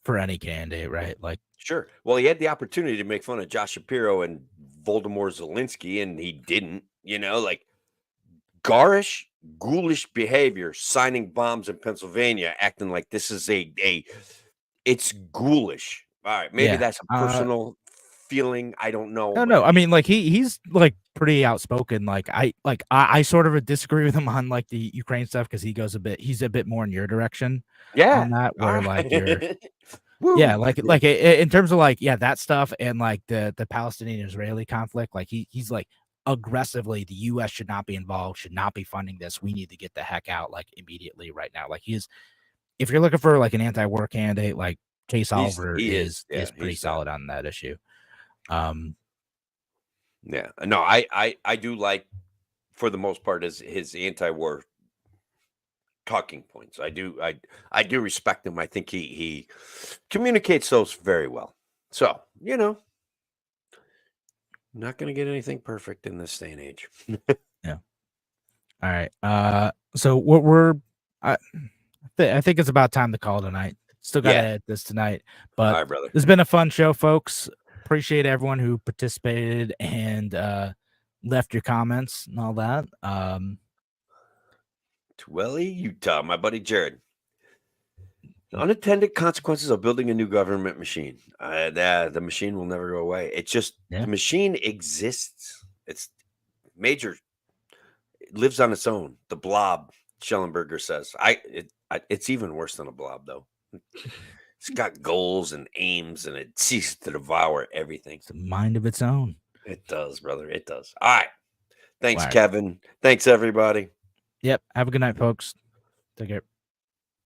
for any candidate, right? Like, Sure. Well, he had the opportunity to make fun of Josh Shapiro and Voldemort Zelensky, and he didn't. Like garish, ghoulish behavior, signing bombs in Pennsylvania, acting like this is it's ghoulish. All right, maybe Yeah, that's a personal feeling. I don't know. no. I mean, like he's like pretty outspoken. Like I sort of disagree with him on like the Ukraine stuff because he's a bit more in your direction. Yeah, On that, where all like right. you're. Woo. Yeah, like in terms of like that stuff and like the Palestinian Israeli conflict, like he's like aggressively the U.S. should not be involved, should not be funding this. We need to get the heck out like immediately right now. Like if you're looking for like an anti-war candidate, like Case Oliver he is is. Yeah, pretty he's, solid on that issue. Yeah, no, I do like, for the most part, his anti-war talking points. I do respect him. I think he communicates those very well. So, not going to get anything perfect in this day and age. Yeah. All right. So what I think it's about time to call tonight. Still got to edit this tonight, All but right, brother. it's been a fun show, folks. Appreciate everyone who participated and left your comments and all that. Twelly, Utah, my buddy Jared. Unintended consequences of building a new government machine. The machine will never go away. It's just the machine exists. It's major. It lives on its own. The blob, Schellenberger says. It's even worse than a blob, though. It's got goals and aims, and it seeks to devour everything. It's a mind of its own. It does, brother. It does. All right. Thanks, Kevin. Thanks, everybody. Yep. Have a good night, folks. Take care.